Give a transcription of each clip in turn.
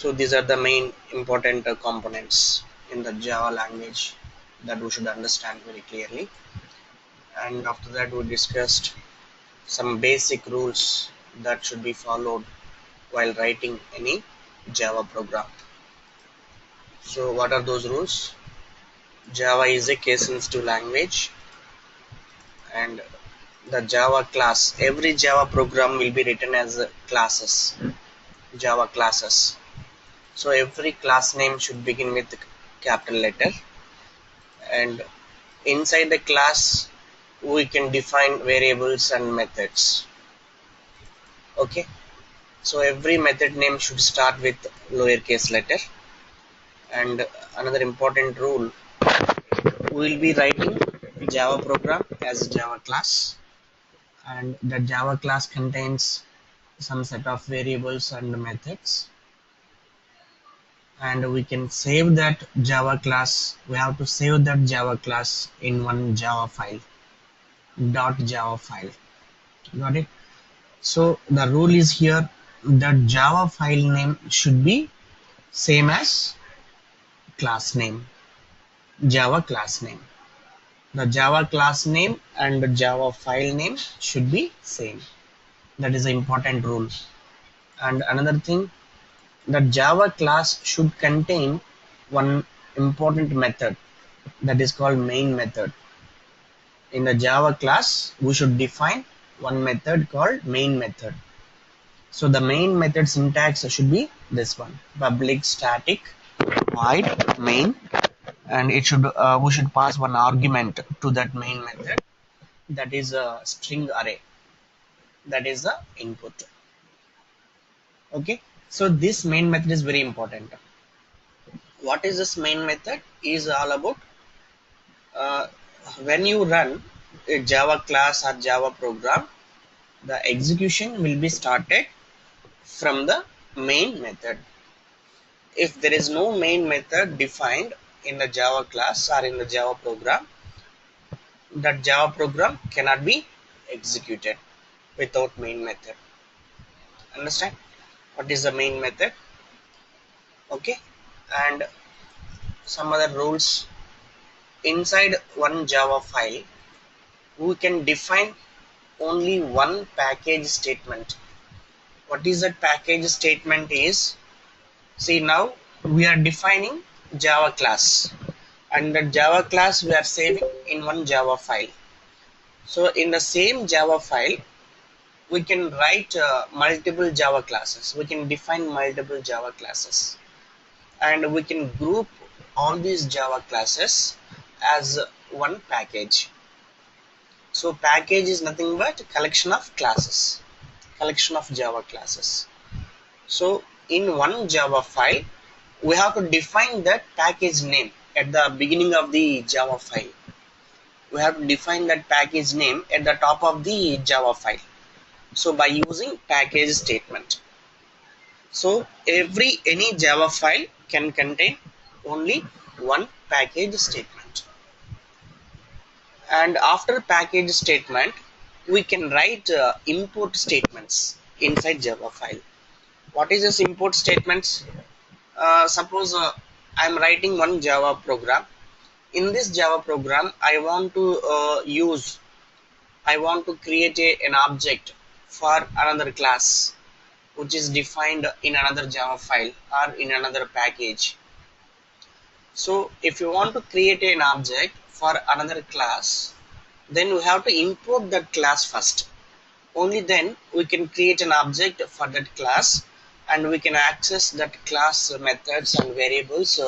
So these are the main important components in the Java language that we should understand very clearly. And after that, we discussed some basic rules that should be followed while writing any Java program. So what are those rules? Java is a case sensitive language, and the Java class, every Java program will be written as classes, Java classes. So every class name should begin with capital letter, and inside the class we can define variables and methods. Okay, so every method name should start with lowercase letter. And another important rule, we will be writing Java program as Java class, and the Java class contains some set of variables and methods, and we can save that Java class. We have to save that Java class in one Java file, .java file. Got it? So the rule is here that Java file name should be same as class name, Java class name. The Java class name and the Java file name should be same. That is an important rule. And another thing, the Java class should contain one important method that is called main method. In the Java class, we should define one method called main method. So the main method syntax should be this one: public static void main, and it should we should pass one argument to that main method, that is a string array, that is the input. Okay, so this main method is very important. What is this main method? Is all about uh, when you run a Java class or Java program, the execution will be started from the main method. If there is no main method defined in the Java class or in the Java program, that Java program cannot be executed without main method. Understand what is the main method? Okay, and some other rules. Inside one Java file, we can define only one package statement. What is that package statement is? See, now we are defining Java class, and the Java class we are saving in one Java file. So in the same Java file, we can write multiple Java classes. We can define multiple Java classes, and we can group all these Java classes as one package. So package is nothing but collection of classes, collection of Java classes. So in one Java file, we have to define that package name at the beginning of the Java file. We have to define that package name at the top of the Java file. So by using package statement. So any Java file can contain only one package statement. And after package statement, we can write import statements inside Java file. What is this import statements? Suppose I am writing one Java program. In this Java program, I want to create an object for another class, which is defined in another Java file or in another package. So if you want to create an object for another class, then we have to import that class first. Only then we can create an object for that class, and we can access that class methods and variables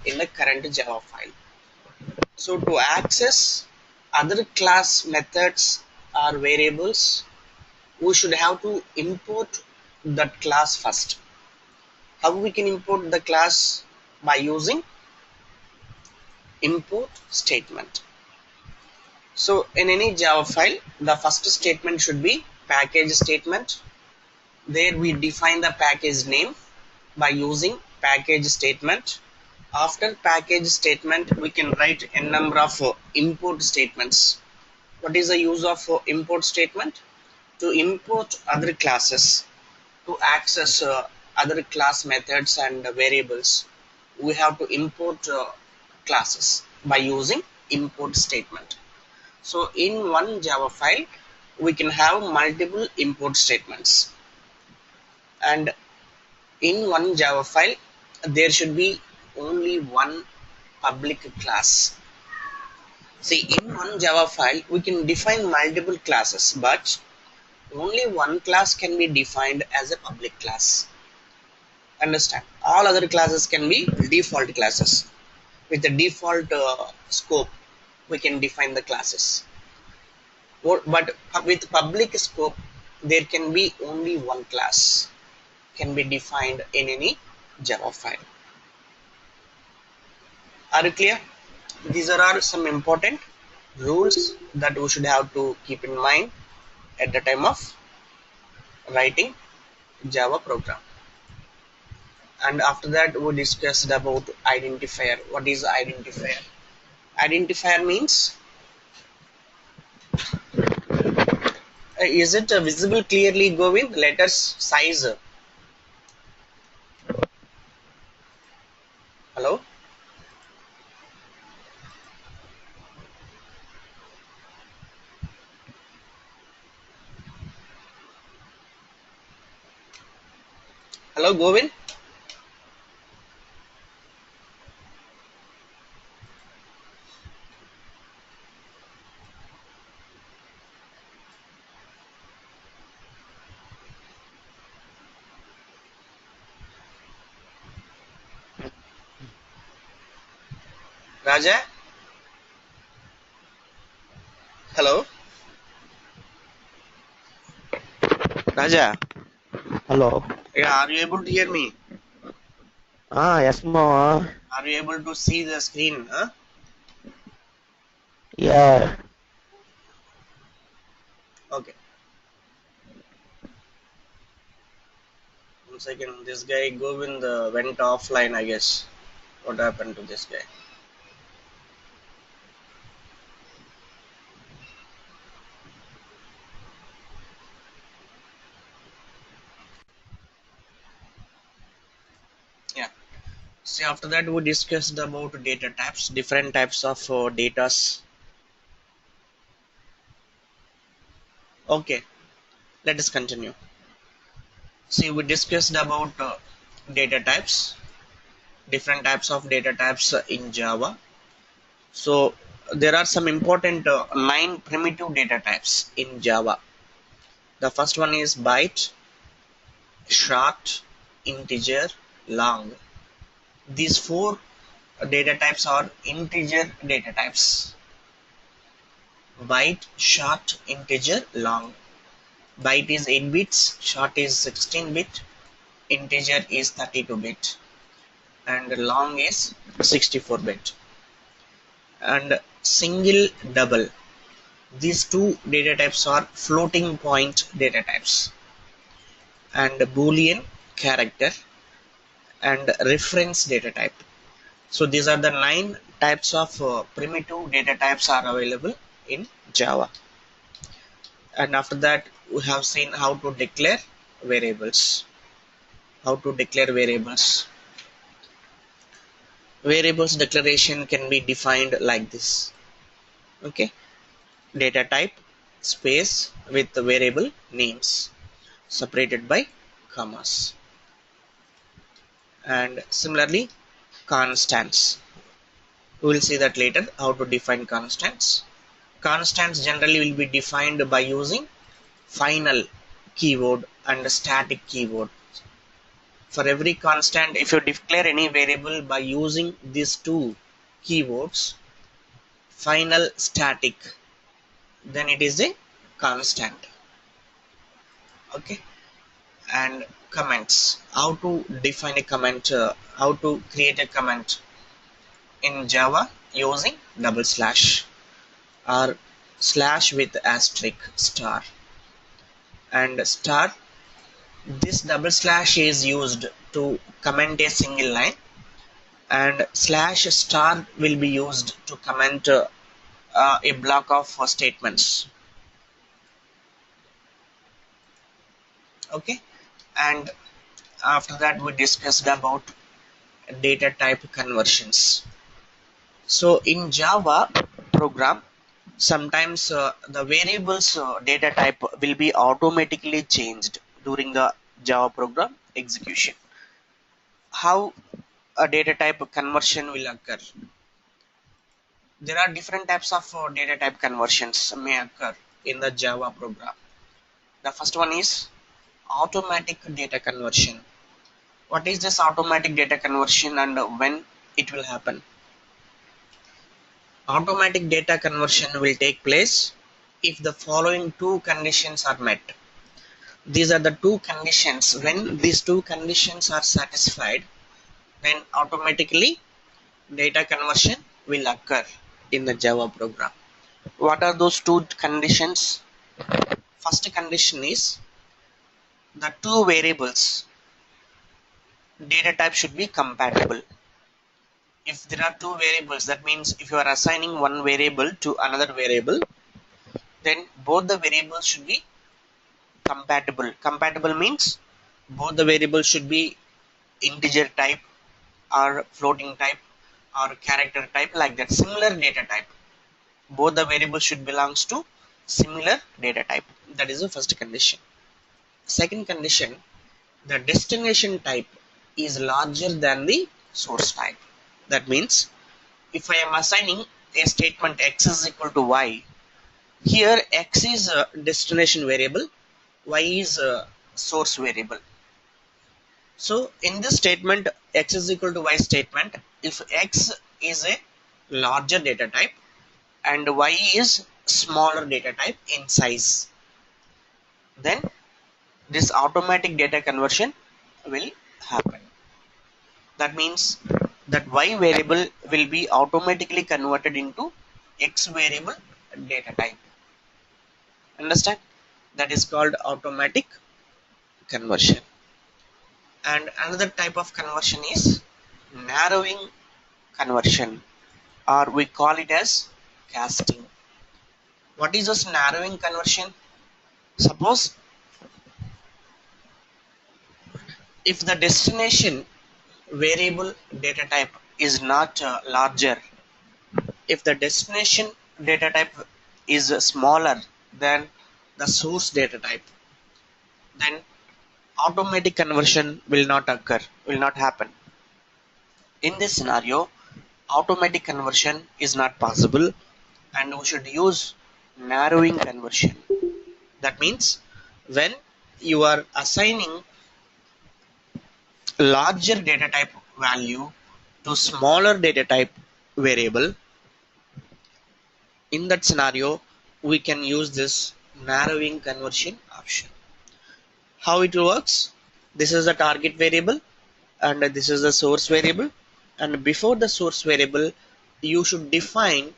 in the current Java file. So to access other class methods or variables, we should have to import that class first. How we can import the class? By using import statement. So in any Java file, the first statement should be package statement. There we define the package name by using package statement. After package statement, we can write a number of import statements. What is the use of import statement? To import other classes, to access other class methods and variables, we have to import classes by using import statement. So in one Java file, we can have multiple import statements, and in one Java file, there should be only one public class. See, in one Java file, we can define multiple classes, but only one class can be defined as a public class. Understand? All other classes can be default classes. With the default scope, we can define the classes. But with public scope, there can be only one class can be defined in any Java file. Are you clear? These are some important rules that we should have to keep in mind at the time of writing Java program. And after that, we discussed about identifier. What is identifier? Identifier means, is it visible clearly, Govind? Letters size. Hello? Hello, Govind? Raja? Hello? Raja? Hello. Yeah, are you able to hear me? Yes, Mama. Are you able to see the screen? Huh? Yeah. Okay. 1 second. This guy Govind went offline, I guess. What happened to this guy? Yeah. See, after that, we discussed about data types, different types of datas. Okay, let us continue. See, we discussed about data types, different types of data types in Java. So there are some important 9 primitive data types in Java. The first one is byte, short, integer, long. These 4 data types are integer data types: byte, short, integer, long. Byte is 8 bits, short is 16 bit, integer is 32 bit, and long is 64 bit. And single, double, these 2 data types are floating point data types, and boolean, character, and reference data type. So these are the 9 types of primitive data types are available in Java. And after that, we have seen how to declare variables. Variables declaration can be defined like this. Okay, data type space with the variable names separated by commas. And similarly, constants, we will see that later how to define constants. Constants generally will be defined by using final keyword and static keyword. For every constant, if you declare any variable by using these 2 keywords, final, static, then it is a constant. Okay. And comments, how to define a comment, how to create a comment in Java using double slash or slash with asterisk star. And star, this double slash is used to comment a single line, and slash star will be used to comment a block of statements. Okay. And after that we discussed about data type conversions. So in Java program, sometimes the variables data type will be automatically changed during the Java program execution. How a data type conversion will occur? There are different types of data type conversions may occur in the Java program. The first one is automatic data conversion. What is this automatic data conversion and when it will happen? Automatic data conversion will take place if the following two conditions are met. These are the two conditions. When these two conditions are satisfied, then automatically data conversion will occur in the Java program. What are those two conditions? First condition is the two variables data type should be compatible. If there are two variables, that means if you are assigning one variable to another variable, then both the variables should be compatible. Compatible means both the variables should be integer type or floating type or character type, like that, similar data type. Both the variables should belongs to similar data type. That is the first condition. Second condition, the destination type is larger than the source type. That means if I am assigning a statement x is equal to y, here x is a destination variable, y is a source variable. So in this statement, x is equal to y statement, if x is a larger data type and y is smaller data type in size, then this automatic data conversion will happen. That means that y variable will be automatically converted into x variable data type. Understand? That is called automatic conversion. And another type of conversion is narrowing conversion, or we call it as casting. What is this narrowing conversion? Suppose if the destination variable data type is not larger, if the destination data type is smaller than the source data type, then automatic conversion will not occur, will not happen. In this scenario, automatic conversion is not possible and we should use narrowing conversion. That means when you are assigning larger data type value to smaller data type variable, in that scenario we can use this narrowing conversion option. How it works? This is the target variable and this is the source variable, and before the source variable you should define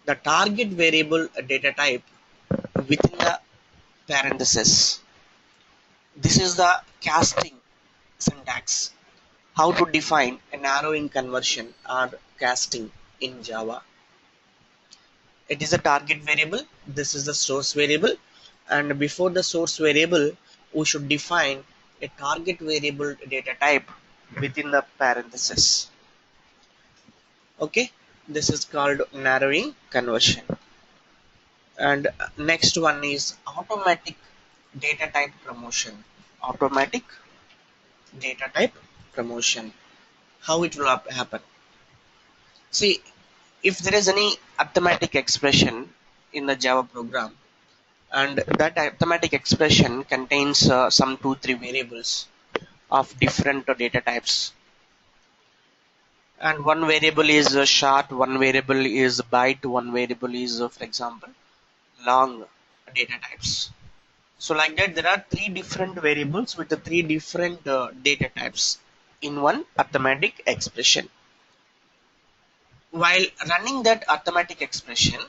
the target variable data type within the parenthesis. This is the casting syntax. How to define a narrowing conversion or casting in Java. It is a target variable, this is the source variable, and before the source variable we should define a target variable data type within the parenthesis. Okay, this is called narrowing conversion. And next one is automatic data type promotion. Automatic data type promotion. How it will happen? See, if there is any arithmetic expression in the Java program and that arithmetic expression contains some 2-3 variables of different data types, and one variable is short, one variable is byte, one variable is for example long data types. So like that, there are 3 different variables with the 3 different data types in one arithmetic expression. While running that arithmetic expression,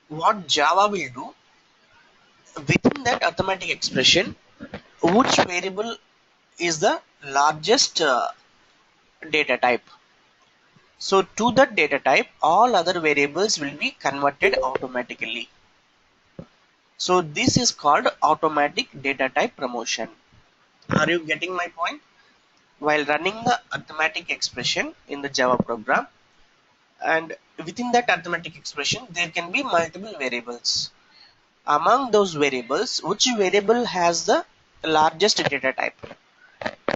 what Java will do, within that arithmetic expression, which variable is the largest data type. So to that data type, all other variables will be converted automatically. So this is called automatic data type promotion. Are you getting my point? While running the arithmetic expression in the Java program, and within that arithmetic expression there can be multiple variables. Among those variables, which variable has the largest data type?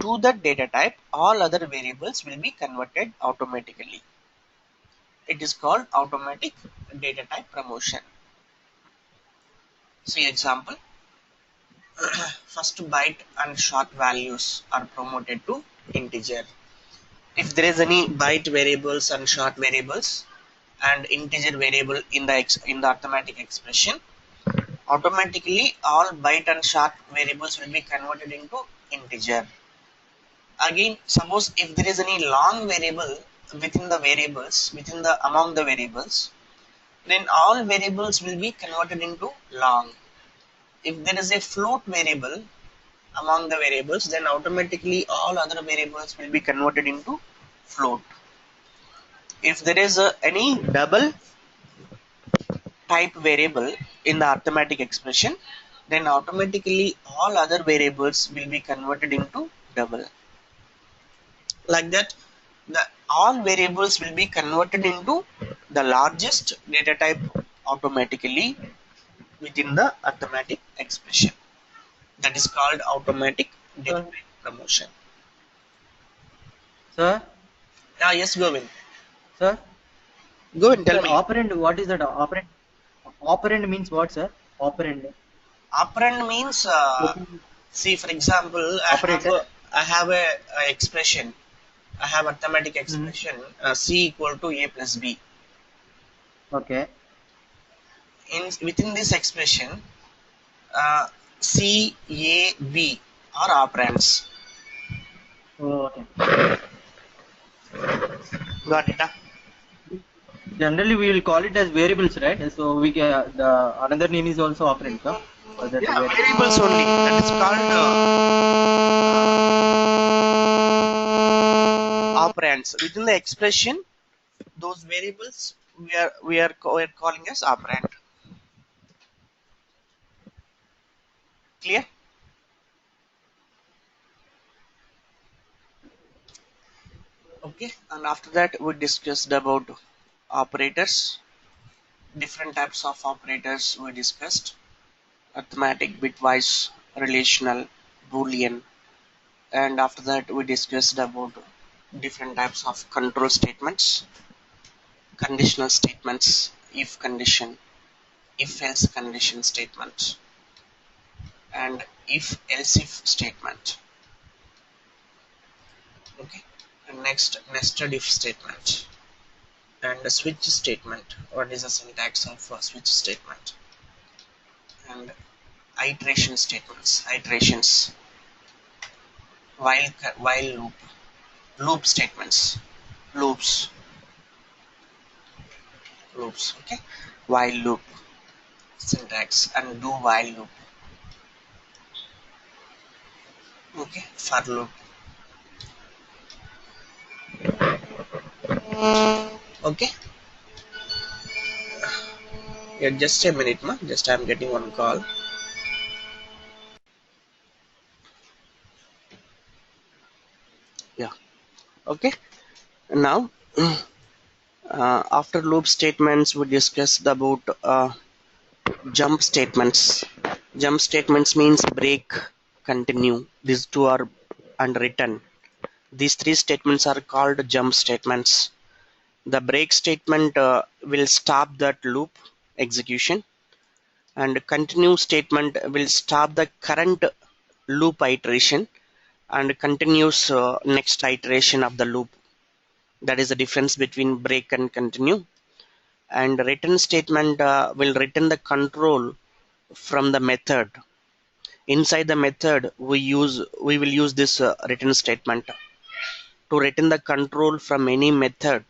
To that data type, all other variables will be converted automatically. It is called automatic data type promotion. See example. First byte and short values are promoted to integer. If there is any byte variables and short variables and integer variable in the arithmetic expression, automatically all byte and short variables will be converted into integer. Again, suppose if there is any long variable within the among the variables, then all variables will be converted into long. If there is a float variable among the variables, then automatically all other variables will be converted into float. If there is any double type variable in the arithmetic expression, then automatically all other variables will be converted into double. Like that, all variables will be converted into the largest data type automatically within the arithmetic expression. That is called automatic data Sir, type promotion. sir, Yes, Govind. sir, Govind, tell sir, me. operand, what is that? Operand, operand means what, sir? Operand. Operand means, Open see, for example, operator. I have a expression. I have arithmetic Mm, expression C equal to A plus B. okay. Within this expression, uh, C, A, B are operands. Oh, okay. Got it? Huh? Generally, we will call it as variables, right? So we can, the another name is also operand, no? For that Yeah, variable. variables only. That is called operands. Within the expression, those variables we are calling as operand. Clear? Okay. And after that, we discussed about operators. Different types of operators we discussed: arithmetic, bitwise, relational, boolean, and after that we discussed about different types of control statements, conditional statements, if condition, if else condition statement, and if else if statement. Okay. And next, nested if statement and a switch statement. What is the syntax of a switch statement? And iteration statements, iterations, while loop, loop statements, loops, loops. Okay. While loop syntax and do while loop. Okay. For loop. Okay. Yeah, just a minute, ma. Just I'm getting one call. Yeah. Okay. Now, after loop statements, we discussed about jump statements. Jump statements means break, continue. These two are unwritten. These three statements are called jump statements. The break statement will stop that loop execution, and continue statement will stop the current loop iteration and continues next iteration of the loop. That is the difference between break and continue. And return statement will return the control from the method. Inside the method, we will use this return statement to return the control from any method.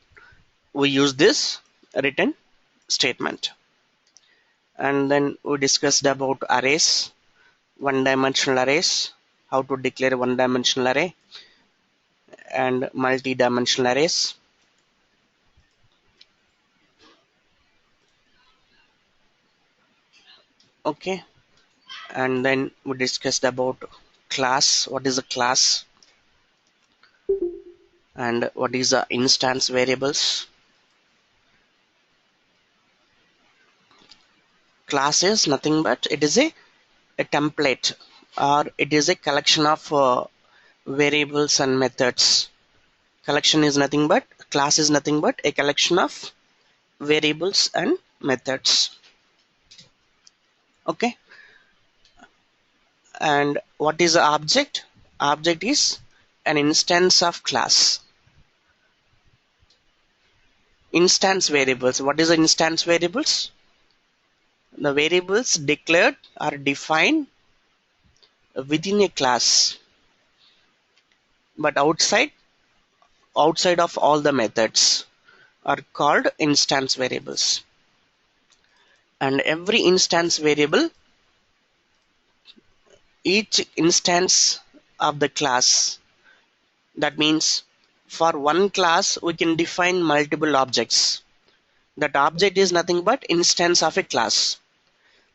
We use this return statement. And then we discussed about arrays, one-dimensional arrays, how to declare one-dimensional array and multi-dimensional arrays. Okay. And then we discussed about class, what is a class, and what is the instance variables. Class is nothing but it is a template, or it is a collection of variables and methods. Collection is nothing but, class is nothing but a collection of variables and methods. Okay. And what is the object? Object is an instance of class. Instance variables. What is the instance variables? The variables declared or defined within a class, but outside of all the methods, are called instance variables. And every instance variable, each instance of the class, that means for one class we can define multiple objects. That object is nothing but instance of a class.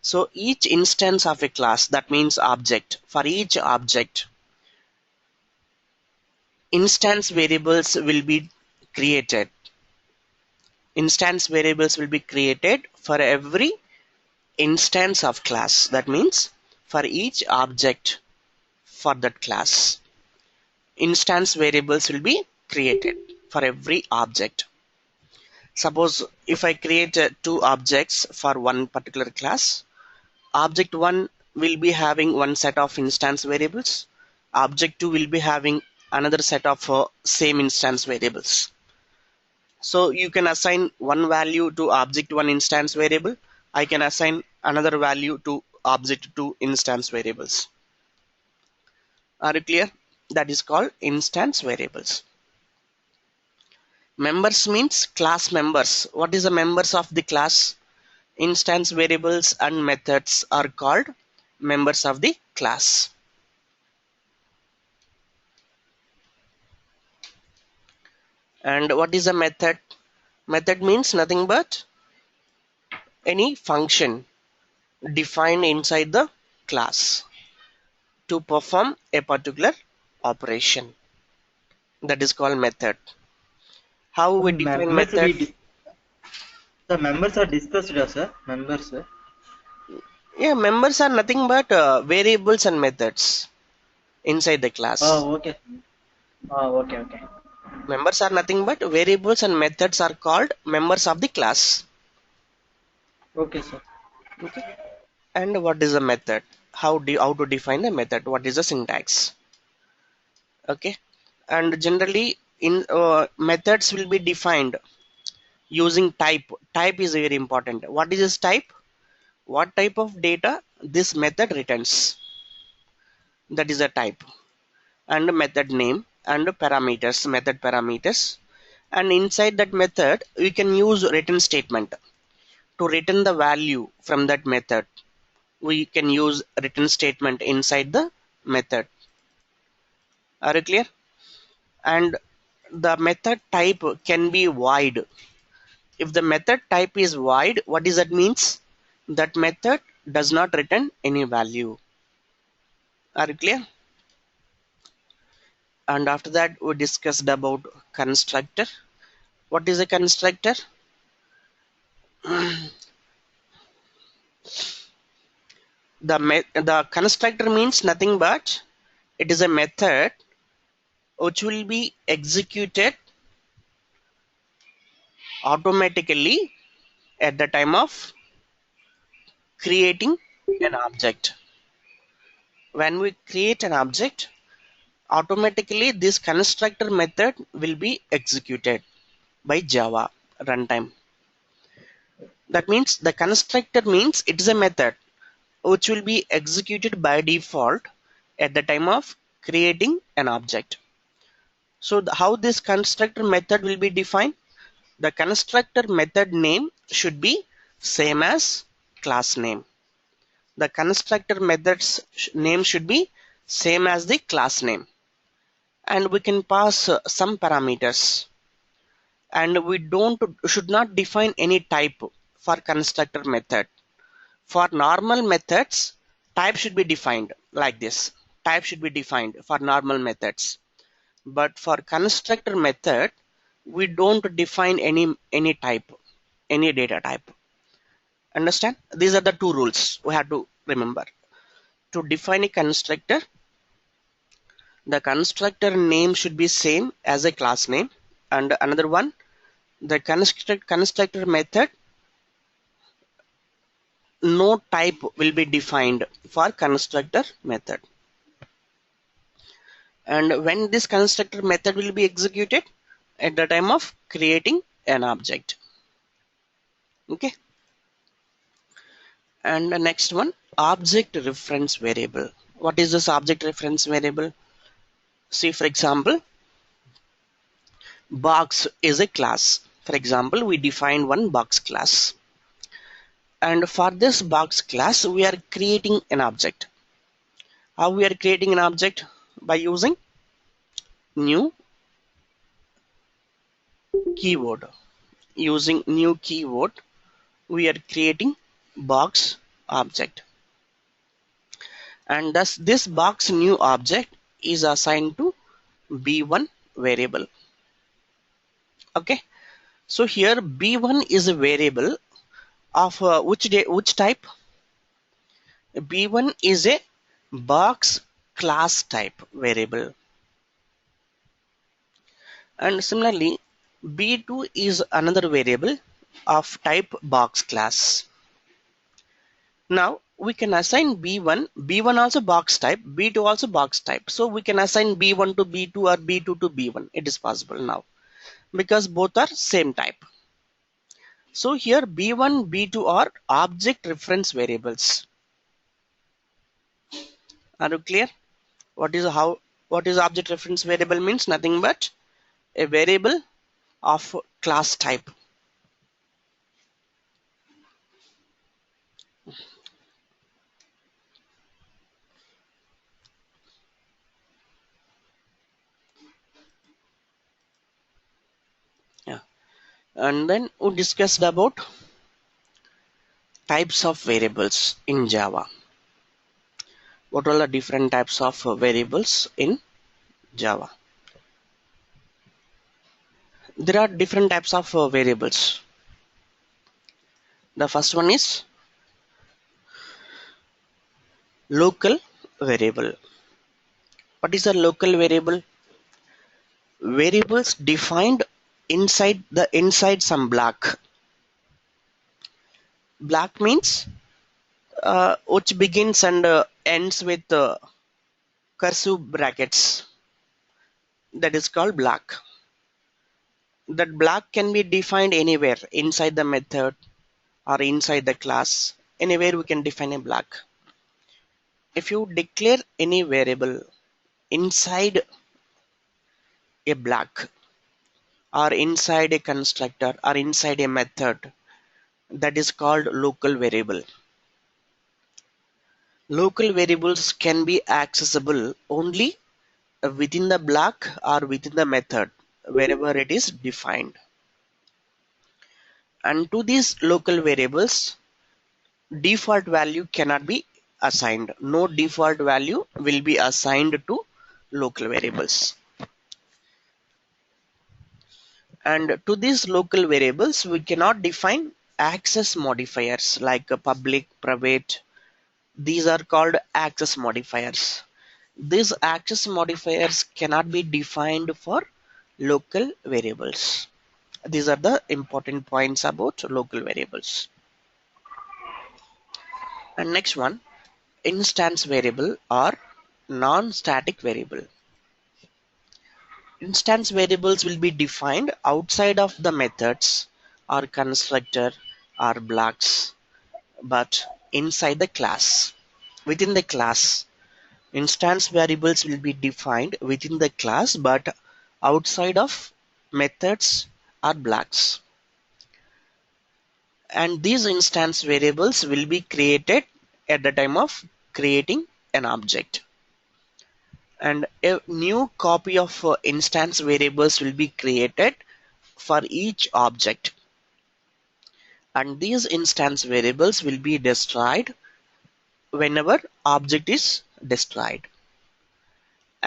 So each instance of a class, that means object, for each object, instance variables will be created. Instance variables will be created for every instance of class. That means for each object for that class, instance variables will be created for every object. Suppose if I create two objects for one particular class, object 1 will be having one set of instance variables, object 2 will be having another set of same instance variables. So you can assign one value to object 1 instance variable, I can assign another value to object 2 instance variables. Are you clear? That is called instance variables. Members means class members. What is the members of the class? Instance variables and methods are called members of the class. And what is a method? Method means nothing but any function defined inside the class to perform a particular operation. That is called method. How we define method? The members are discussed, sir. Members. Yeah, members are nothing but variables and methods inside the class. Oh, okay. Oh, okay, okay. Members are nothing but variables and methods are called members of the class. Okay, sir. Okay. And what is a method? How to define a method? What is the syntax? Okay. And generally, in methods will be defined using type. Type is very important. What is this type? What type of data this method returns? That is a type. And method name and parameters, method parameters. And inside that method, we can use return statement to return the value from that method. We can use return statement inside the method. Are you clear? And the method type can be void. If the method type is void, what does that means? That method does not return any value. Are you clear? And after that, we discussed about constructor. What is a constructor? The constructor means nothing but it is a method which will be executed automatically at the time of creating an object. When we create an object, automatically this constructor method will be executed by Java runtime. That means the constructor means it is a method which will be executed by default at the time of creating an object. So how this constructor method will be defined? The constructor method name should be same as class name. The constructor method's name should be same as the class name. And we can pass some parameters. And we should not define any type for constructor method. For normal methods, type should be defined like this. type should be defined for normal methods. But for constructor method, we don't define any type, any data type. Understand? These are the two rules we have to remember. To define a constructor, the constructor name should be same as a class name, and another one, the constructor method, no type will be defined for constructor method. And when this constructor method will be executed at the time of creating an object. Okay. And the next one, object reference variable. What is this object reference variable? See, for example, box is a class. For example, we define one box class. And for this box class, we are creating an object. How we are creating an object? By using new keyword. Using new keyword, we are creating box object. And thus this box new object is assigned to b1 variable. Okay. So here b1 is a variable of which type? b1 is a box class type variable. And similarly, b2 is another variable of type box class. Now we can assign b1 also box type, b2 also box type. So we can assign b1 to b2 or b2 to b1. It is possible now because both are same type. So here b1, b2 are object reference variables. Are you clear? What is object reference variable means? Nothing but a variable of class type. Yeah. And then we discussed about types of variables in Java. What are the different types of variables in Java? There are different types of variables. The first one is local variable. What is a local variable? Variables defined inside some block. Block means which begins and ends with cursive brackets. That is called block. That block can be defined anywhere inside the method or inside the class. Anywhere we can define a block. If you declare any variable inside a block or inside a constructor or inside a method, that is called local variable. Local variables can be accessible only within the block or within the method, wherever it is defined. And to these local variables, default value cannot be assigned. No default value will be assigned to local variables. And to these local variables, we cannot define access modifiers like public, private. These are called access modifiers. These access modifiers cannot be defined for local variables. These are the important points about local variables. And next one, instance variable or non-static variable. Instance variables will be defined outside of the methods or constructor or blocks, but inside the class. Within the class, instance variables will be defined within the class but outside of methods or blocks. And these instance variables will be created at the time of creating an object. And a new copy of instance variables will be created for each object. And these instance variables will be destroyed whenever object is destroyed.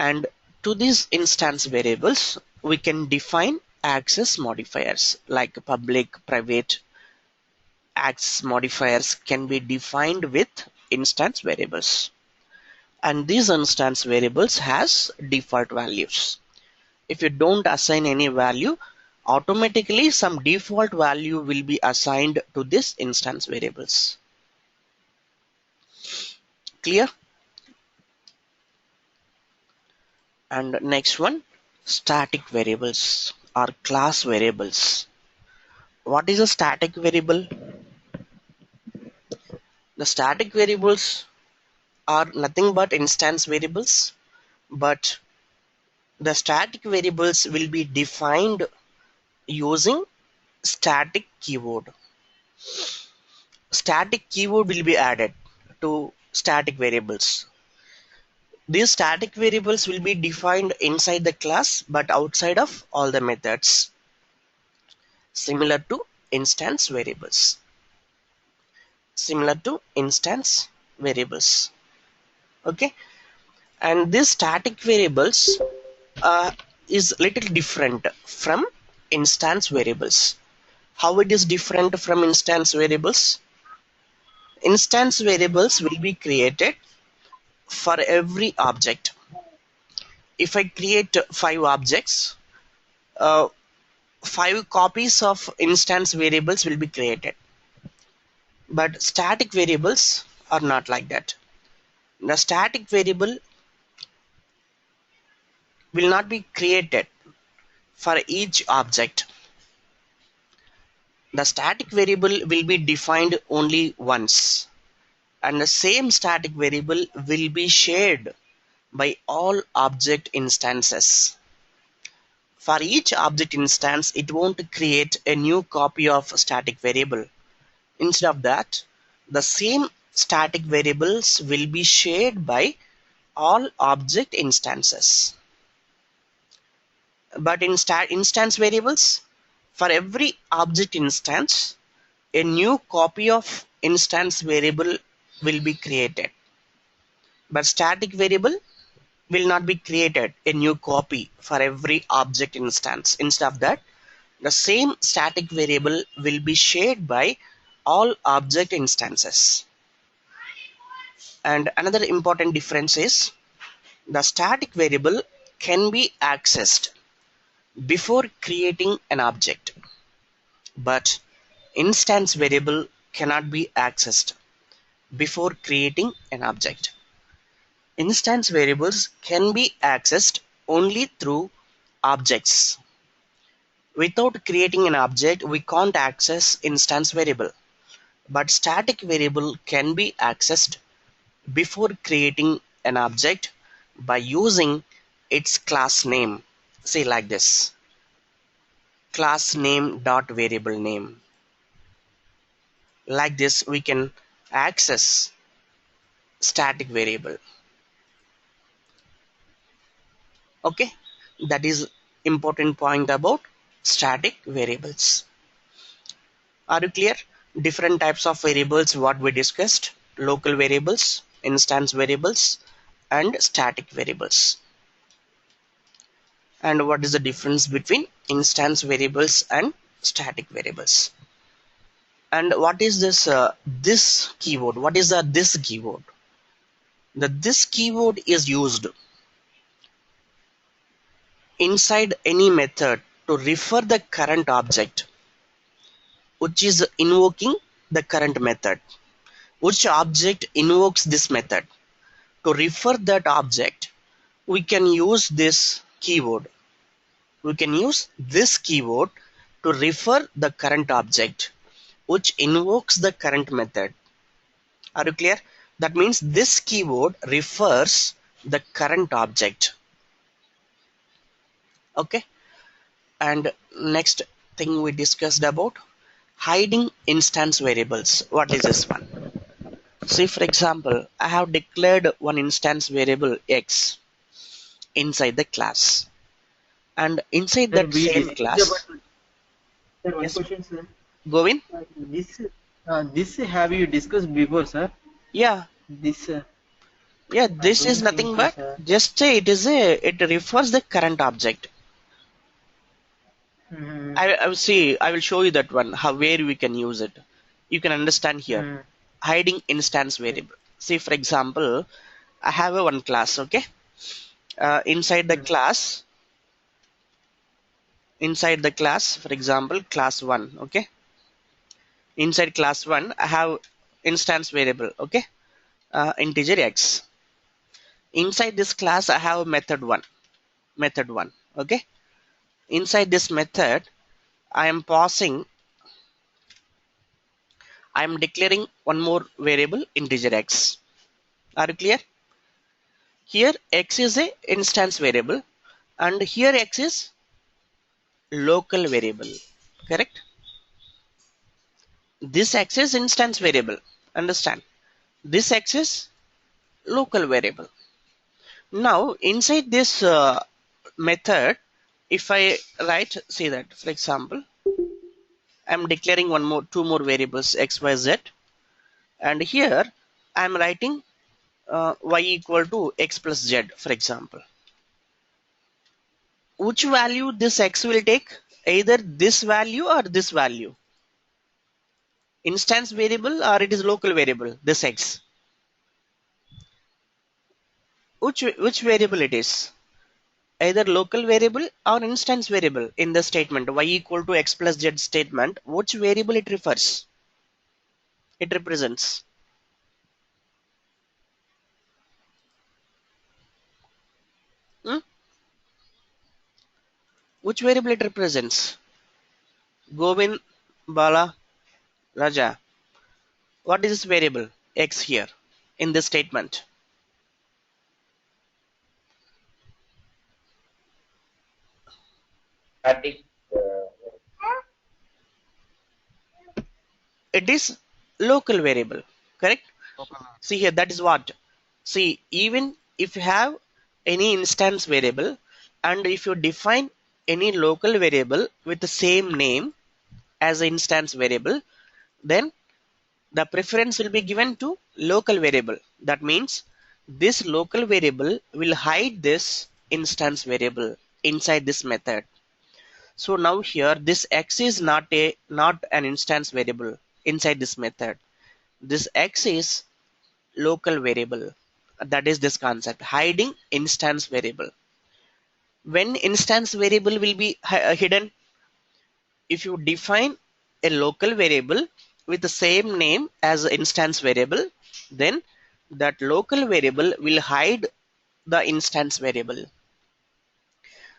And to these instance variables we can define access modifiers like public, private. Access modifiers can be defined with instance variables, and these instance variables has default values. If you don't assign any value, automatically some default value will be assigned to this instance variables. Clear? And next one, static variables or class variables. What is a static variable? The static variables are nothing but instance variables, but the static variables will be defined using static keyword. Static keyword will be added to static variables. These static variables will be defined inside the class but outside of all the methods, similar to instance variables. Similar to instance variables. Okay, and these static variables is little different from instance variables. How it is different from instance variables? Instance variables will be created for every object. If I create 5 objects, 5 copies of instance variables will be created. But static variables are not like that. The static variable will not be created for each object. The static variable will be defined only once, and the same static variable will be shared by all object instances. For each object instance, it won't create a new copy of static variable. Instead of that, the same static variables will be shared by all object instances. But in instance variables, for every object instance, a new copy of instance variable will be created. But static variable will not be created a new copy for every object instance. Instead of that, the same static variable will be shared by all object instances. And another important difference is the static variable can be accessed before creating an object, but instance variable cannot be accessed before creating an object. Instance variables can be accessed only through objects. Without creating an object, we can't access instance variable, but static variable can be accessed before creating an object by using its class name. Say like this: class name dot variable name. Like this we can access static variable. Okay, that is important point about static variables. Are you clear? Different types of variables what we discussed: local variables, instance variables, and static variables. And what is the difference between instance variables and static variables? And what is this keyword? What is the this keyword? The this keyword is used inside any method to refer the current object which is invoking the current method. Which object invokes this method? To refer that object, we can use this keyword. We can use this keyword to refer the current object which invokes the current method. Are you clear? That means this keyword refers the current object. Okay. And next thing we discussed about hiding instance variables. What is this one? See, for example, I have declared one instance variable x inside the class, and inside that same class. Sir, one Yes, question, sir. go in. This have you discussed before, sir? Yeah, This Yeah, I this is don't think nothing so, but sir. just it refers the current object. Mm-hmm. I will see. I will show you that one. How where we can use it. You can understand here. Mm-hmm. Hiding instance Okay. variable. See, for example, I have a one class. Okay. Inside the Mm-hmm. class, for example, class one. Okay. Inside class one, I have instance variable. Okay. Integer x. Inside this class, I have method one. Method one. Okay. Inside this method, I am passing. I am declaring one more variable integer x. Are you clear? Here x is a instance variable and here x is local variable. Correct? This x is instance variable. Understand? This x is local variable. Now inside this method, if I write, see that for example, I'm declaring two more variables x, y, z, and here I'm writing y equal to x plus z, for example. Which value this x will take? Either this value or this value. Instance variable or it is local variable, this x. Which variable it is? Either local variable or instance variable in the statement y equal to x plus z statement. Which variable it refers? It represents. Hmm? Which variable it represents? Govind, Bala, Raja. What is this variable? X here in this statement. Static. It is local variable. Correct? See here, that is what. See, even if you have any instance variable and if you define any local variable with the same name as an instance variable, then the preference will be given to local variable. That means this local variable will hide this instance variable inside this method. So now here this x is not an instance variable inside this method. This x is local variable. That is this concept, hiding instance variable. When instance variable will be hidden? If you define a local variable with the same name as instance variable, then that local variable will hide the instance variable.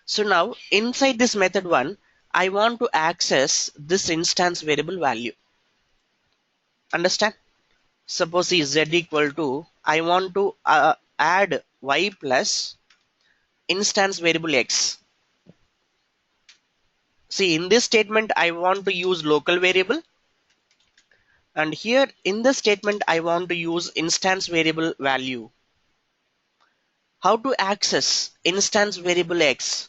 So now inside this method one, I want to access this instance variable value. Understand? Suppose is z equal to, I want to add y plus instance variable x. See, in this statement, I want to use local variable. And here in the statement, I want to use instance variable value. How to access instance variable x?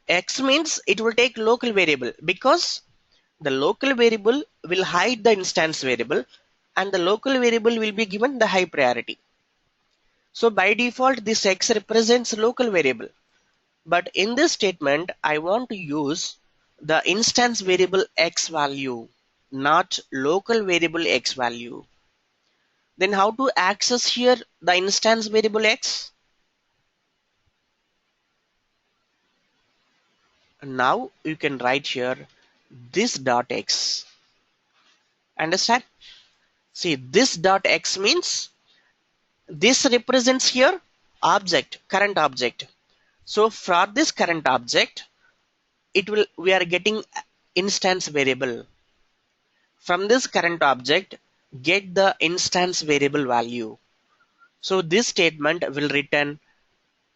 X means it will take local variable because the local variable will hide the instance variable and the local variable will be given the high priority. So by default, this x represents local variable. But in this statement, I want to use the instance variable x value, not local variable x value. Then how to access here the instance variable x? Now you can write here this dot x. Understand? See, this dot x means this represents here object, current object. So for this current object, we are getting instance variable. From this current object, get the instance variable value. So this statement will return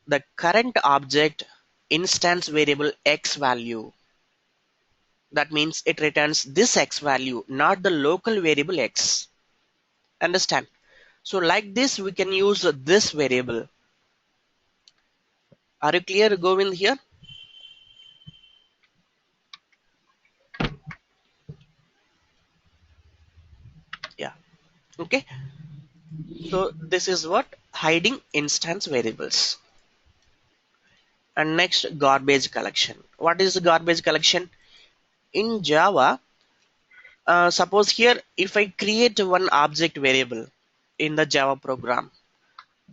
the current object instance variable x value. That means it returns this x value, not the local variable x. Understand? So like this, we can use this variable. Are you clear, Govind, here? Yeah. Okay. So this is what hiding instance variables. And next, garbage collection. What is garbage collection? In Java, suppose here if I create one object variable in the Java program,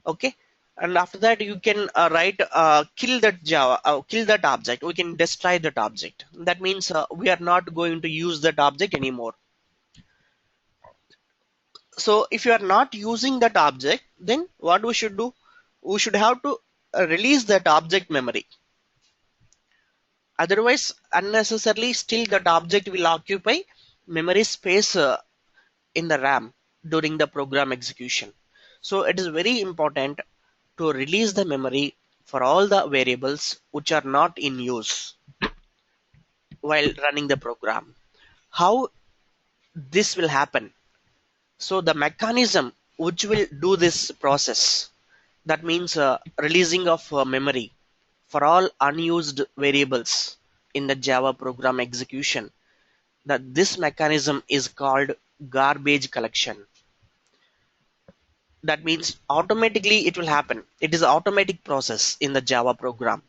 okay, and after that you can write kill that object. We can destroy that object. That means we are not going to use that object anymore. So if you are not using that object, then what we should do? We should have to release that object memory. Otherwise, unnecessarily, still that object will occupy memory space in the RAM during the program execution. So it is very important to release the memory for all the variables which are not in use while running the program. How this will happen? So the mechanism which will do this process, that means releasing of memory for all unused variables in the Java program execution, that this mechanism is called garbage collection. That means automatically it will happen. It is an automatic process in the Java program.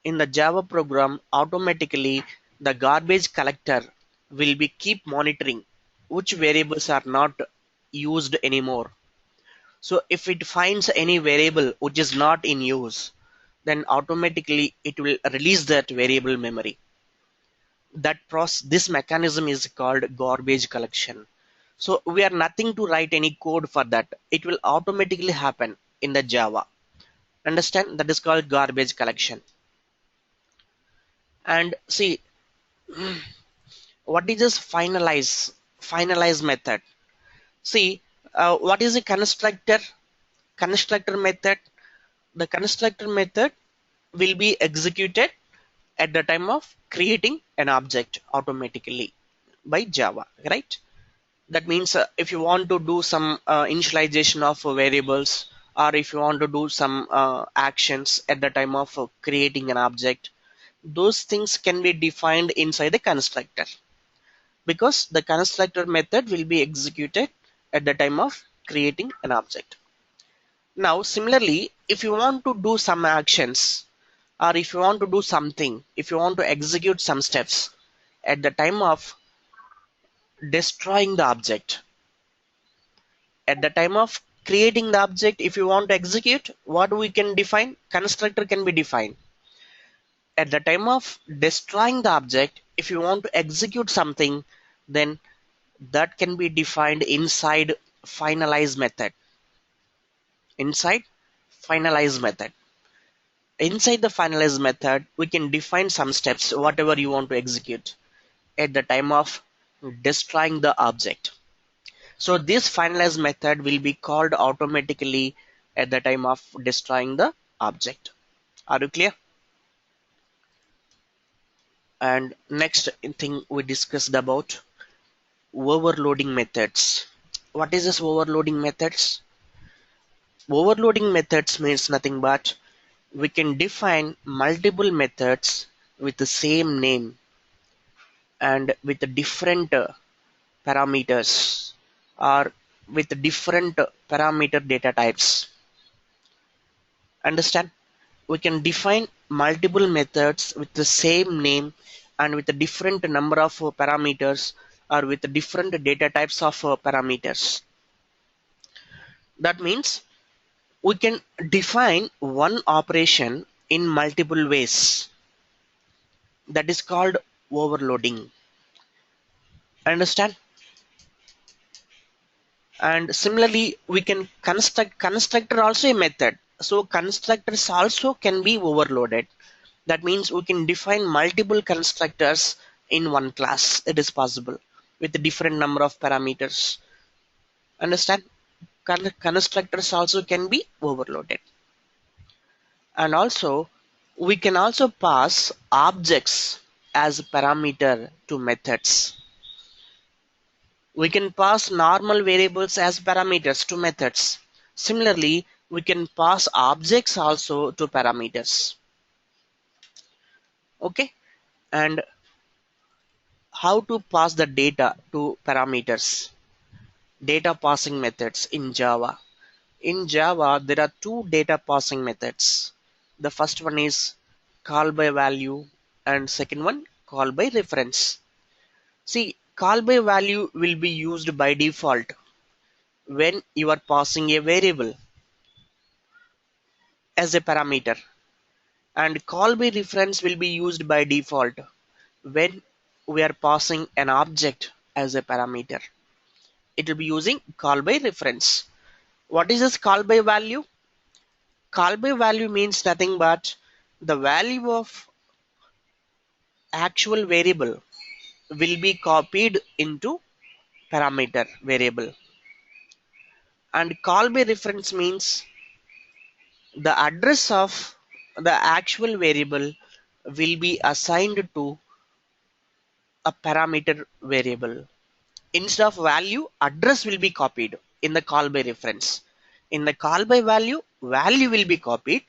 In the Java program, automatically the garbage collector will be keep monitoring which variables are not used anymore. So if it finds any variable which is not in use, then automatically it will release that variable memory. This mechanism is called garbage collection. So we are nothing to write any code for that. It will automatically happen in the Java. Understand? That is called garbage collection. And see, what is this finalize method? See, what is a constructor method? The constructor method will be executed at the time of creating an object automatically by Java, right? That means if you want to do some initialization of variables, or if you want to do some actions at the time of creating an object, those things can be defined inside the constructor, because the constructor method will be executed at the time of creating an object. Now similarly, if you want to do some actions, or if you want to do something, if you want to execute some steps at the time of destroying the object, at the time of creating the object, if you want to execute, what we can define? Constructor can be defined. At the time of destroying the object, if you want to execute something, then that can be defined inside finalize method. Inside finalize method. Inside the finalize method, we can define some steps, whatever you want to execute at the time of destroying the object. So this finalize method will be called automatically at the time of destroying the object. Are you clear? And next thing we discussed about overloading methods. What is this overloading methods? Overloading methods means nothing but we can define multiple methods with the same name and with different parameters, or with different parameter data types. Understand? We can define multiple methods with the same name and with a different number of parameters, or with different data types of parameters. That means we can define one operation in multiple ways. That is called overloading. Understand? And similarly, we can construct constructor also a method. So constructors also can be overloaded. That means we can define multiple constructors in one class. It is possible with a different number of parameters. Understand? Constructors also can be overloaded. And also we can also pass objects as parameter to methods. We can pass normal variables as parameters to methods. Similarly, we can pass objects also to parameters. Okay, and how to pass the data to parameters? data passing methods in Java. In Java, there are two data passing methods. The first one is call by value and second one call by reference. See, call by value will be used by default when you are passing a variable as a parameter, and call by reference will be used by default when we are passing an object as a parameter. It will be using call by reference. What is this call by value? Call by value means nothing but the value of actual variable will be copied into parameter variable, and call by reference means the address of the actual variable will be assigned to a parameter variable. Instead of value, address will be copied in the call by reference. In the call by value, value will be copied.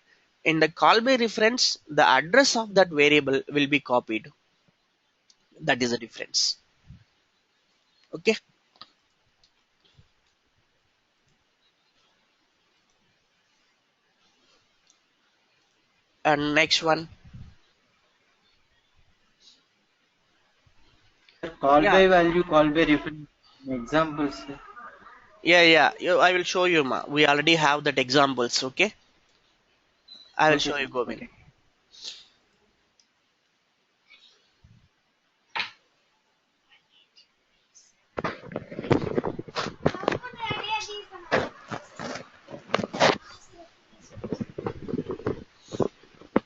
In the call by reference, the address of that variable will be copied. That is the difference. Okay. And next one. Call Yeah. by value, call by reference. Examples. Yeah. I will show you. We already have that examples. Okay. I will Okay, show you, sir. Govind. Okay.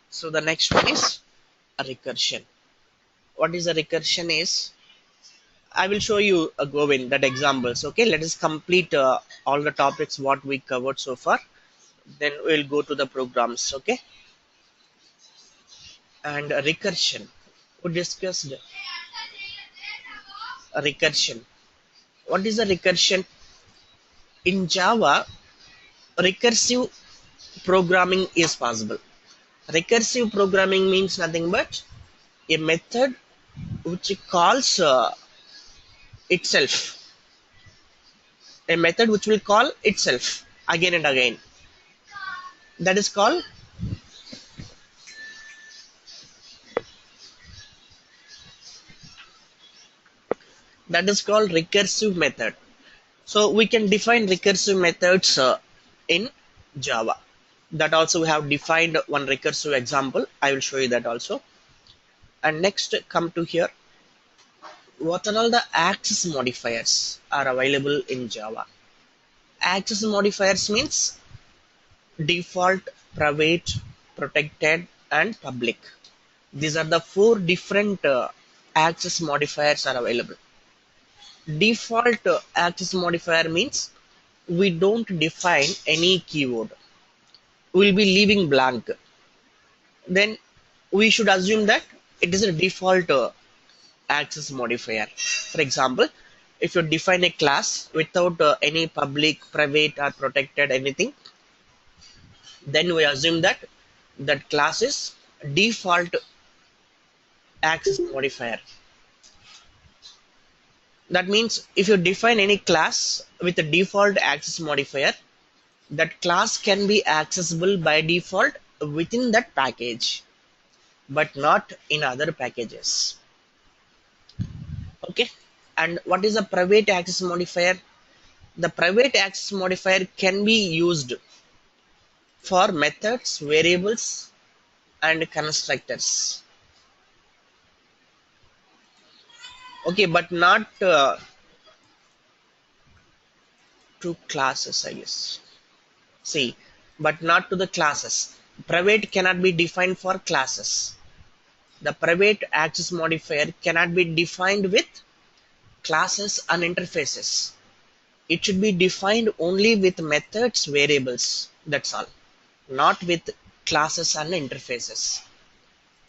So the next one is a recursion. What is a recursion is, I will show you, Govind, that examples. Okay, let us complete all the topics what we covered so far. Then we'll go to the programs. Okay, and a recursion. We discussed a recursion. What is a recursion? In Java, recursive programming is possible. Recursive programming means nothing but a method which calls itself. A method which will call itself again and again. That is called recursive method. So we can define recursive methods in Java. That also we have defined one recursive example. I will show you that also. And next, come to here. What are all the access modifiers are available in Java? Access modifiers means default, private, protected, and public. These are the four different access modifiers are available. Default access modifier means we don't define any keyword. We'll be leaving blank. Then we should assume that it is a default access modifier. For example, if you define a class without any public, private, or protected anything, then we assume that that class is default access modifier. That means if you define any class with a default access modifier, that class can be accessible by default within that package, but not in other packages. Okay. And what is a private access modifier? The private access modifier can be used for methods, variables, and constructors. Okay, but not to classes, I guess. See, but not to the classes. Private cannot be defined for classes. The private access modifier cannot be defined with classes and interfaces. It should be defined only with methods, variables. That's all. Not with classes and interfaces.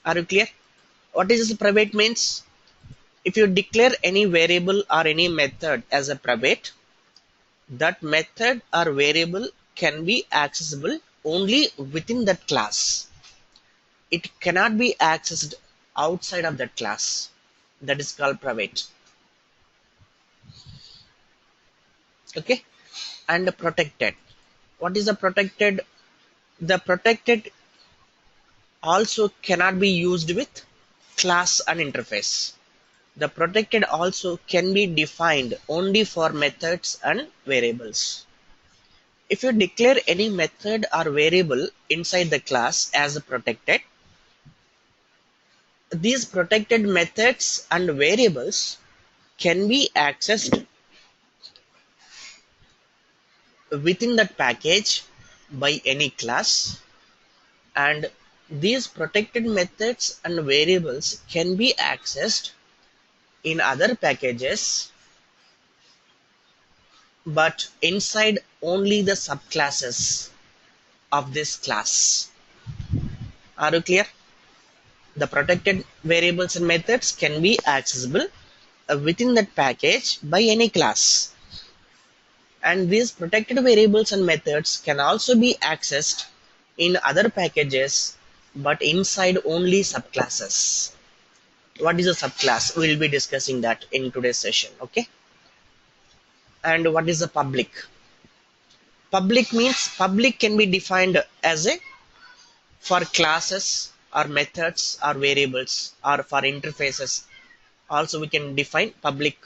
Are you clear? What is this private means? If you declare any variable or any method as a private, that method or variable can be accessible only within that class. It cannot be accessed outside of that class. That is called private. Okay, and protected. What is the protected? The protected also cannot be used with class and interface. The protected also can be defined only for methods and variables. If you declare any method or variable inside the class as protected, these protected methods and variables can be accessed within that package by any class, and these protected methods and variables can be accessed in other packages but inside only the subclasses of this class. Are you clear? The protected variables and methods can be accessible within that package by any class, and these protected variables and methods can also be accessed in other packages but inside only subclasses. What is a subclass? We will be discussing that in today's session. Okay, and what is a public? Public means public can be defined as a for classes or methods or variables or for interfaces. Also we can define public.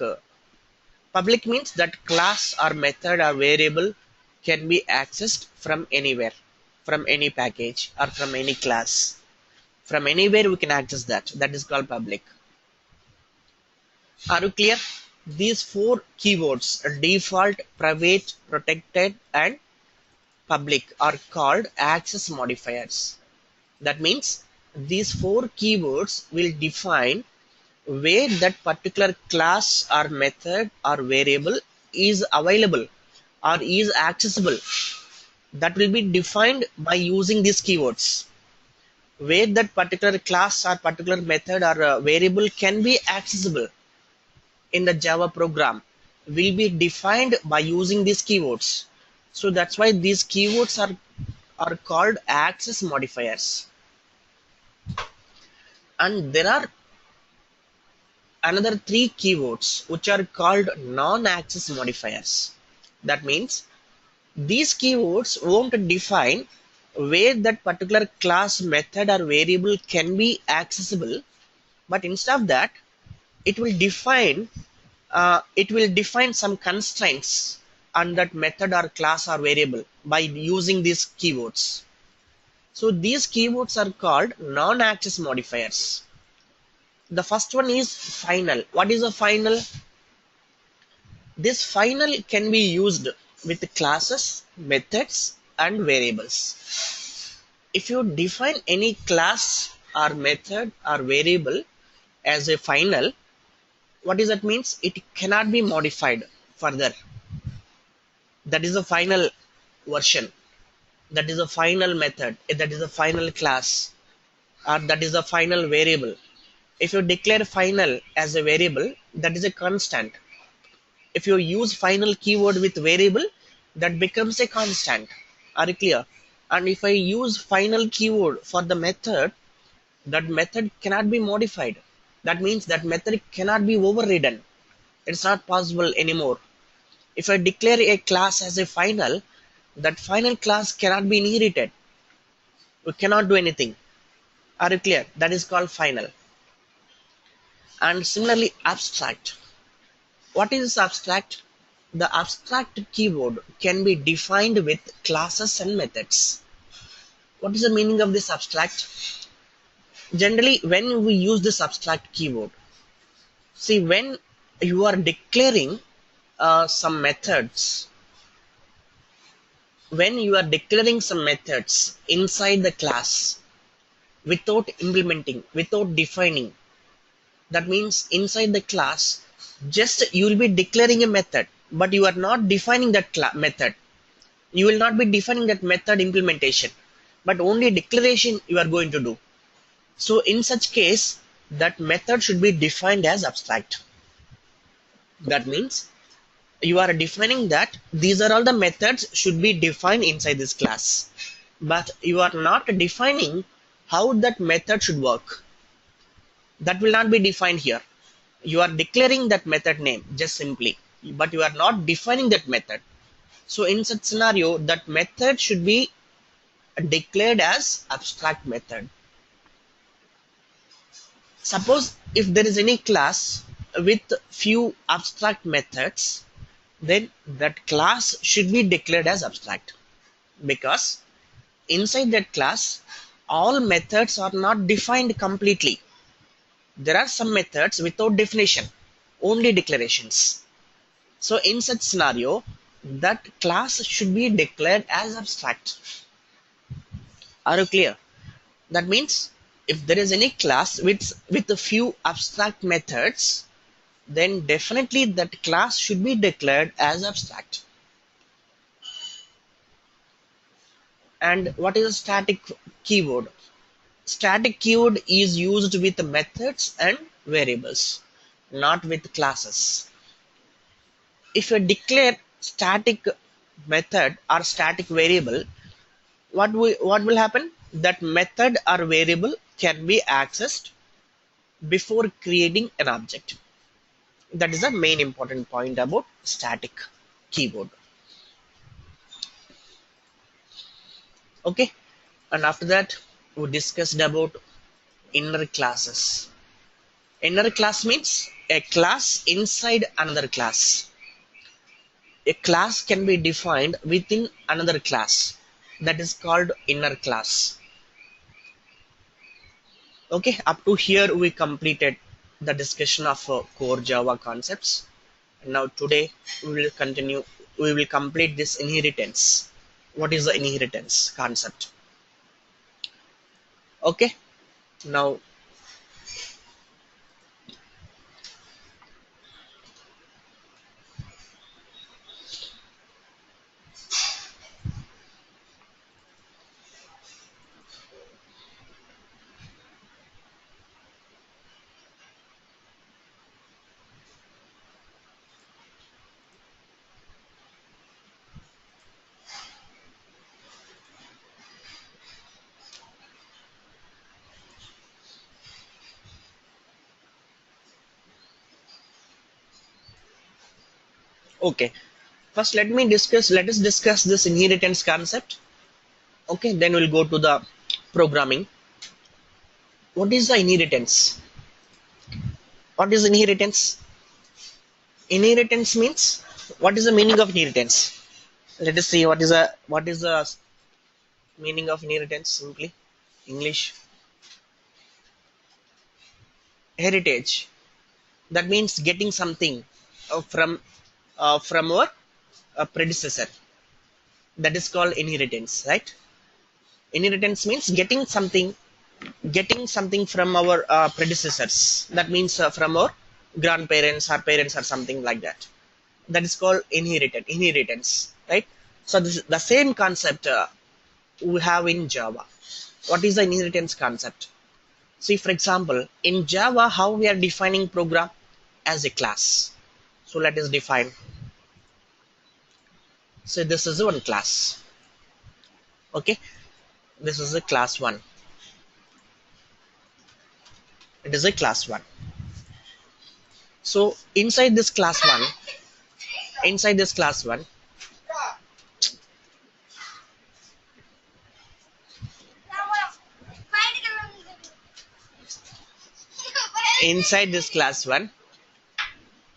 Public means that class or method or variable can be accessed from anywhere, from any package or from any class. From anywhere we can access that. That is called public. Are you clear? These four keywords, default, private, protected, and public, are called access modifiers. That means these four keywords will define where that particular class or method or variable is available or is accessible. That will be defined by using these keywords. Where that particular class or particular method or variable can be accessible in the Java program will be defined by using these keywords. So that's why these keywords are called access modifiers. And there are another three keywords which are called non-access modifiers. That means these keywords won't define where that particular class, method, or variable can be accessible, but instead of that, it will define some constraints on that method or class or variable by using these keywords. So these keywords are called non-access modifiers. The first one is final. What is a final? This final can be used with classes, methods, and variables. If you define any class or method or variable as a final, what does that means? It cannot be modified further. That is a final version. That is a final method. That is a final class, or that is a final variable. If you declare final as a variable, that is a constant. If you use final keyword with variable, that becomes a constant. Are you clear? And if I use final keyword for the method, that method cannot be modified. That means that method cannot be overridden. It's not possible anymore. If I declare a class as a final, that final class cannot be inherited. We cannot do anything. Are you clear? That is called final. And similarly, abstract. What is abstract? The abstract keyword can be defined with classes and methods. What is the meaning of this abstract? Generally, when we use this abstract keyword, see, when you are declaring some methods, when you are declaring some methods inside the class without implementing, without defining, that means inside the class, just you will be declaring a method, but you are not defining that method. You will not be defining that method implementation, but only declaration you are going to do. So in such case, that method should be defined as abstract. That means you are defining that these are all the methods should be defined inside this class, but you are not defining how that method should work. That will not be defined here. You are declaring that method name just simply. but you are not defining that method. So in such scenario, that method should be declared as abstract method. Suppose if there is any class with few abstract methods, then that class should be declared as abstract, because inside that class all methods are not defined completely. There are some methods without definition, only declarations. So in such scenario, that class should be declared as abstract. Are you clear? That means if there is any class with a few abstract methods, then definitely that class should be declared as abstract. And what is a static keyword? Static keyword is used with methods and variables, not with classes. If you declare static method or static variable, what will happen? That method or variable can be accessed before creating an object. That is the main important point about static keyword. Okay, and after that we discussed about inner classes. Inner class means a class inside another class. A class can be defined within another class, that is called inner class. Okay, up to here we completed the discussion of core Java concepts. Now today we will continue, we will complete this inheritance. What is the inheritance concept? Okay, now okay, first let us discuss this inheritance concept. Okay, then we'll go to the programming. What is the inheritance? What is inheritance? Inheritance means, what is the meaning of inheritance? Let us see what is the meaning of inheritance simply. English. Heritage. That means getting something from our predecessor. That is called inheritance, right? Inheritance means getting something from our predecessors. That means from our grandparents or parents or something like that. That is called inheritance, right? So this is the same concept we have in Java. What is the inheritance concept? See, for example, in Java, how we are defining program? As a class. So let us define. So this is one class. Okay, this is a class 1. It is a class 1. So inside this class 1, inside this class 1,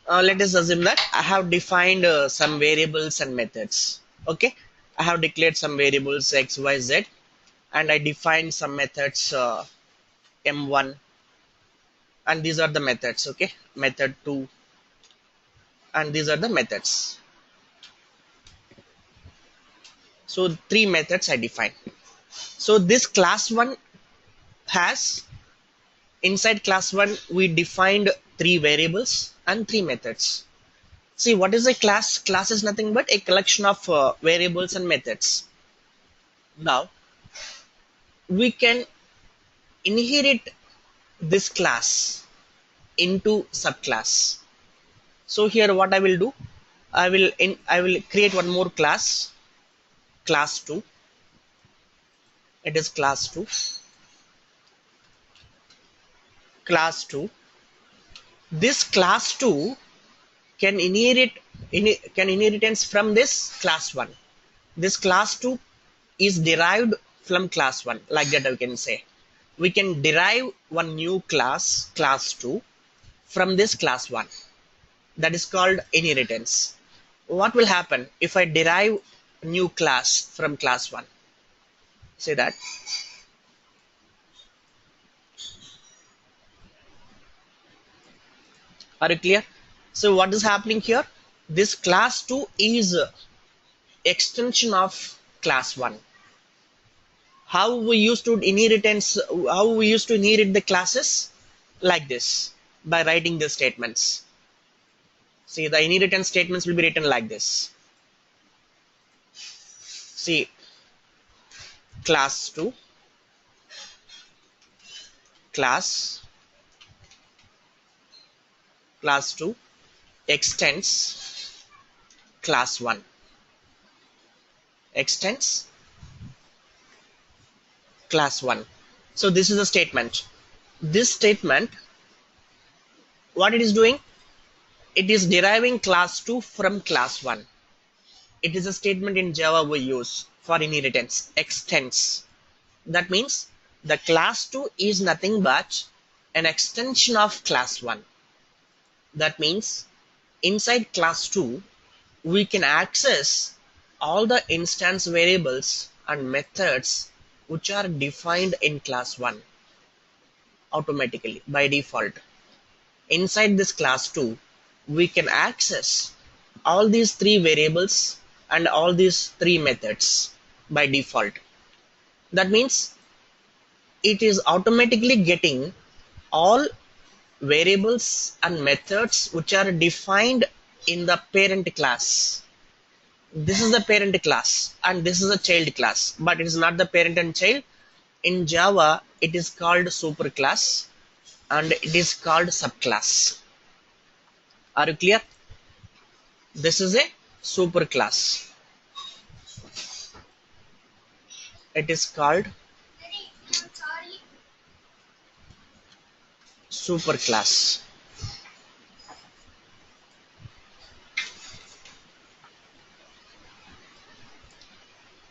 let us assume that I have defined some variables and methods. Okay, I have declared some variables x, y, z, and I defined some methods m1, and these are the methods. Okay, method 2, and these are the methods. So 3 methods I defined. So this class 1 has, inside class 1 we defined 3 variables and 3 methods. See, what is a class? Class is nothing but a collection of variables and methods. Now we can inherit this class into subclass. So here what I will do, I will create one more class 2. It is class 2. This class 2 can inheritance from this class 1. This class 2 is derived from class 1, like that we can say. We can derive one new class 2, from this class 1. That is called inheritance. What will happen if I derive new class from class 1? Say that. Are you clear? So what is happening here? This class 2 is extension of class 1. How we used to inherit the classes? Like this, by writing the statements. See, the inheritance statements will be written like this. See, class 2 class 2 extends class 1, extends class 1. So this is a statement. This statement, what it is doing? It is deriving class 2 from class 1. It is a statement in Java we use for inheritance, extends. That means the class 2 is nothing but an extension of class 1. That means inside class 2, we can access all the instance variables and methods which are defined in class 1 automatically by default. Inside this class 2, we can access all these 3 variables and all these 3 methods by default. That means it is automatically getting all variables and methods which are defined in the parent class. This is the parent class and this is a child class, but it is not the parent and child. In Java, it is called superclass and it is called subclass. Are you clear? This is a superclass. It is called superclass.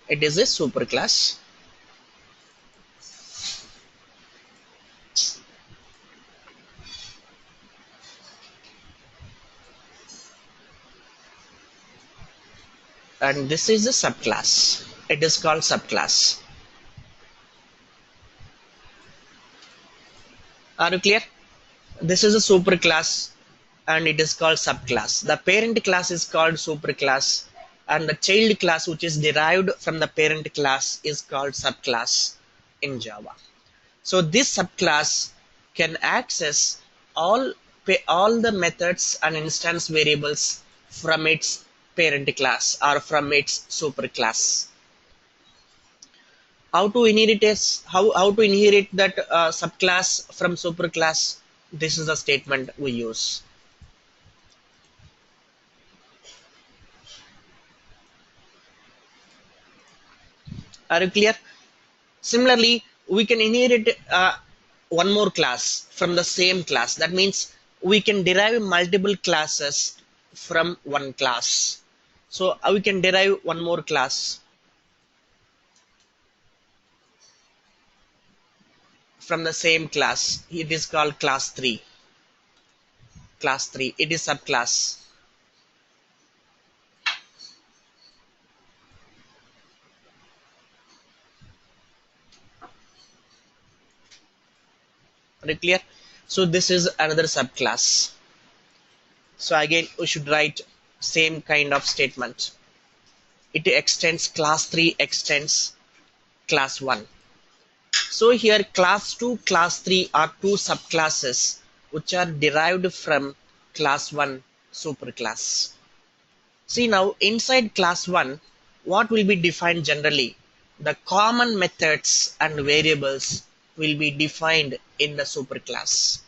It is a superclass. And this is a subclass. It is called subclass. Are you clear? This is a superclass and it is called subclass. The parent class is called superclass and the child class which is derived from the parent class is called subclass in Java. So this subclass can access all the methods and instance variables from its parent class or from its superclass. How to inherit that subclass from superclass? This is the statement we use. Are you clear? Similarly, we can inherit one more class from the same class. That means we can derive multiple classes from one class. So we can derive one more class from the same class. It is called class 3. Class 3. It is subclass. Are you clear? So this is another subclass. So again, we should write same kind of statement. It extends class 3 extends class 1. So here class 2, class 3 are 2 subclasses which are derived from class 1 superclass. See now inside class 1, what will be defined generally? The common methods and variables will be defined in the superclass.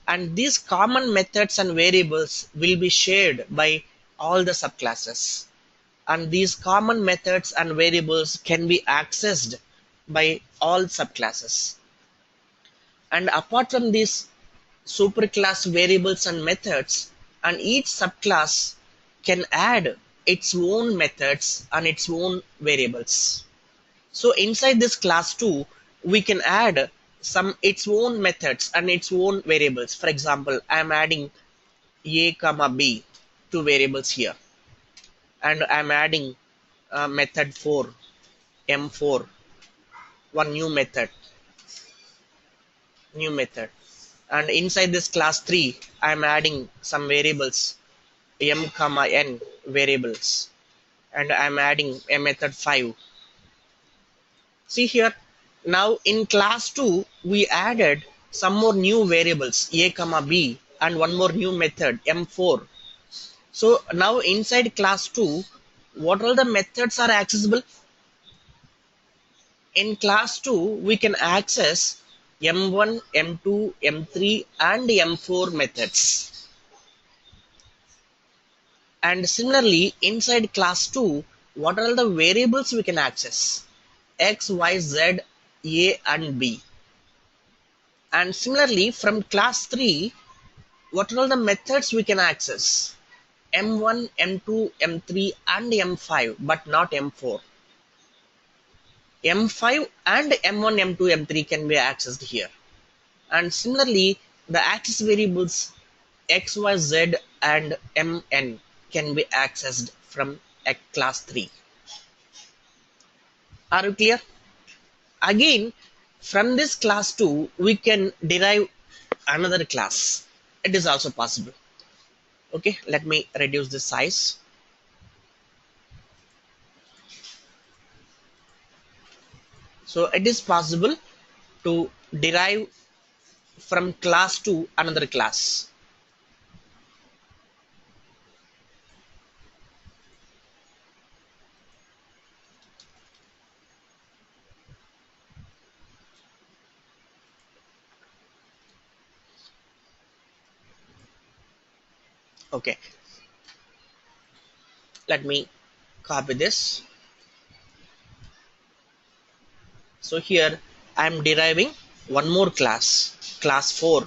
And these common methods and variables will be shared by all the subclasses. And these common methods and variables can be accessed by all subclasses. And apart from these superclass variables and methods, and each subclass can add its own methods and its own variables. So inside this class 2, we can add some its own methods and its own variables. For example, I am adding a comma b, two variables here, and I am adding method 4 m4, one new method, and inside this class 3 I am adding some variables m comma n variables, and I am adding a method 5. See here, now in class 2 we added some more new variables a comma b and one more new method m4. So now inside class 2, what all the methods are accessible? In class 2 we can access m1, m2, m3 and m4 methods. And similarly inside class 2, what are the variables we can access? X, Y, Z, A and B. And similarly from class 3, what are all the methods we can access? M1, M2, M3 and M5, but not M4. M5 and M1, M2, M3 can be accessed here. And similarly, the access variables X, Y, Z and Mn can be accessed from class 3. Are you clear? Again, from this class 2, we can derive another class. It is also possible. Okay, let me reduce the size. So it is possible to derive from class 2 another class. Okay, let me copy this. So here I am deriving one more class 4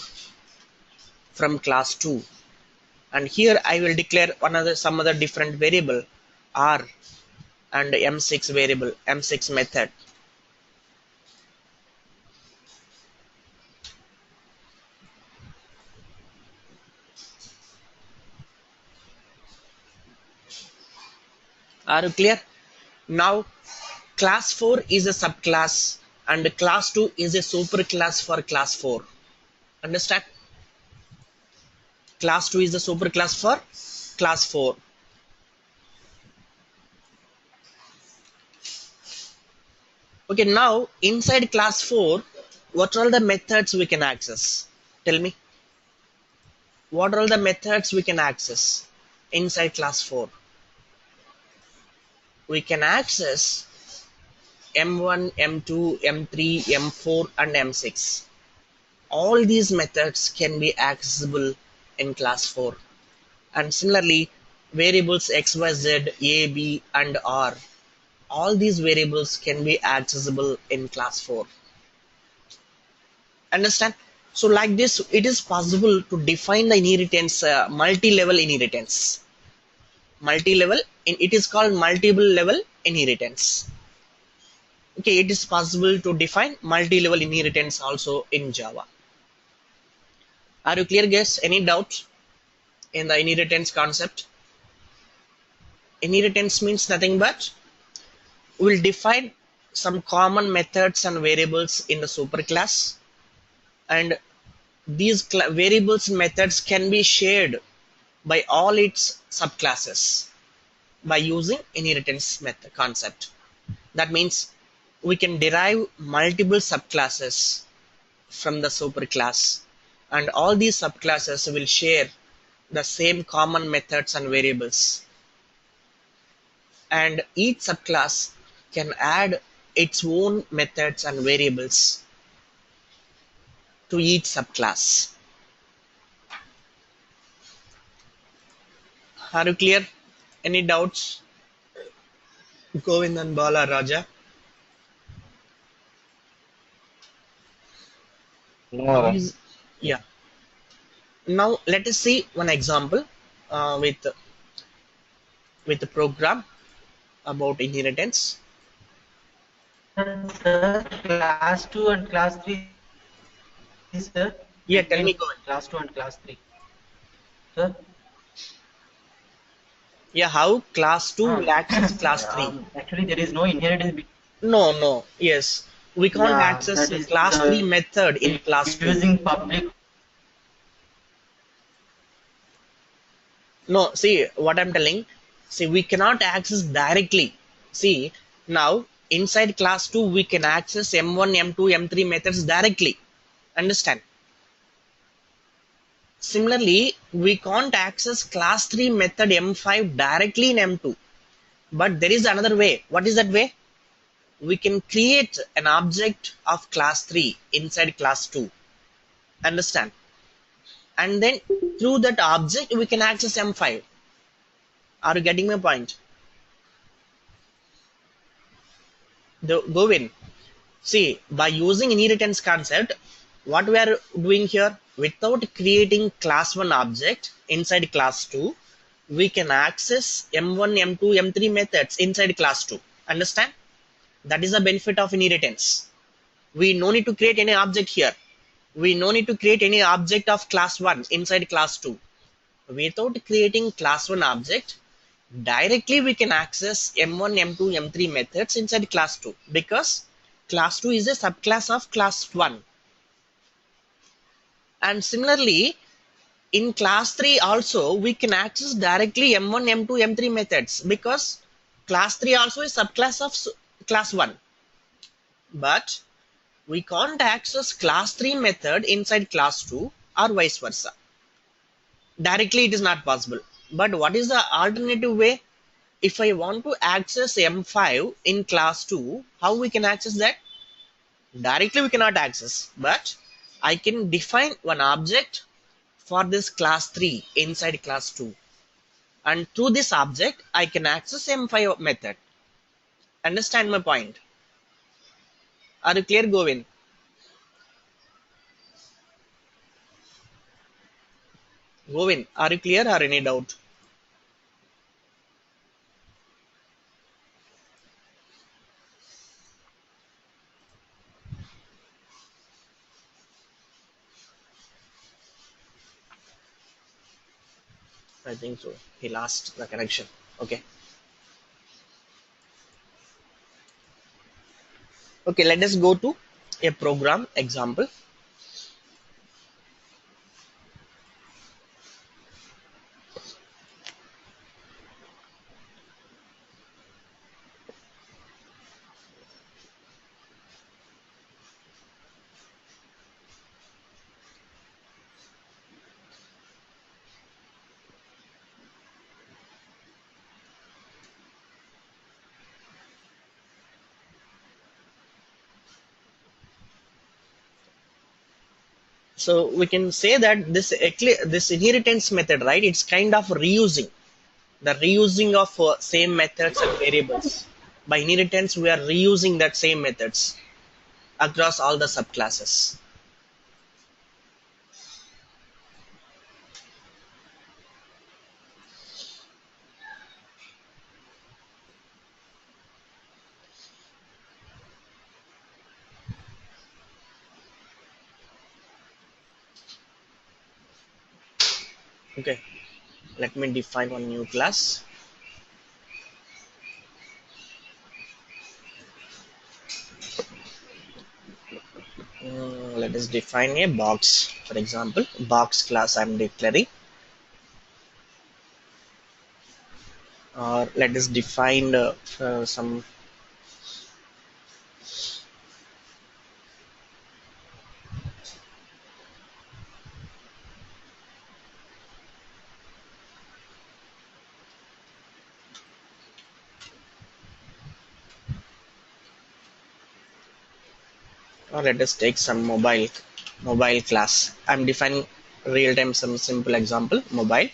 from class 2, and here I will declare some other different variable r and m6 variable, m6 method. Are you clear? Now class 4 is a subclass and class 2 is a superclass for class 4. Understand? Class 2 is the superclass for class 4. Okay, now inside class 4, what are all the methods we can access? Tell me. What are all the methods we can access inside class 4? We can access M1, M2, M3, M4 and M6. All these methods can be accessible in class 4. And similarly, variables X, Y, Z, A, B and R, all these variables can be accessible in class 4. Understand? So like this, it is possible to define the inheritance, multi-level inheritance. Multi-level, it is called multiple level inheritance. Okay, it is possible to define multi-level inheritance also in Java. Are you clear, guys? Any doubts in the inheritance concept? Inheritance means nothing but we will define some common methods and variables in the superclass, and these variables and methods can be shared by all its subclasses by using inheritance method concept. That means we can derive multiple subclasses from the superclass, and all these subclasses will share the same common methods and variables, and each subclass can add its own methods and variables to each subclass. Are you clear? Any doubts? Govind and Bala Raja. No. Yeah. Now let us see one example. with the program about inheritance? Sir, class 2 and class 3, sir. Yeah, tell Between me, Govind. class 2 and class 3. Sir? Yeah, how class 2 will access class 3? Actually, there is no inheritance. No, no, yes. We can't Yeah, access that the is class 3 method in class 2. using public. No, see what I'm telling. See, we cannot access directly. See, now inside class 2, we can access M1, M2, M3 methods directly. Understand? Similarly, we can't access class 3 method M5 directly in M2. But there is another way. What is that way? We can create an object of class 3 inside class 2. Understand? And then through that object, we can access M5. Are you getting my point? Go in. See, by using inheritance concept, what we are doing here, without creating class 1 object inside class 2, we can access M1, M2, M3 methods inside class 2. Understand? That is the benefit of inheritance. We no need to create any object here. We no need to create any object of class 1 inside class 2. Without creating class 1 object, directly we can access M1, M2, M3 methods inside class 2 because class 2 is a subclass of class 1. And similarly, in class 3 also we can access directly M1, M2, M3 methods because class 3 also is subclass of class 1. But we can't access class 3 method inside class 2 or vice versa. Directly it is not possible. But what is the alternative way? If I want to access M5 in class 2, how we can access that? Directly we cannot access, but I can define one object for this class 3 inside class 2. And through this object, I can access M5 method. Understand my point? Are you clear, Govind? Govind, are you clear or any doubt? I think so. He lost the connection. Okay. Okay, let us go to a program example. So we can say that this inheritance method, right? It's kind of reusing the reusing of same methods and variables. By inheritance, we are reusing that same methods across all the subclasses. Okay, let me define one new class. Let us define a box. For example, box class I'm declaring. Or let us define some or let us take some mobile class. I'm defining real time some simple example mobile.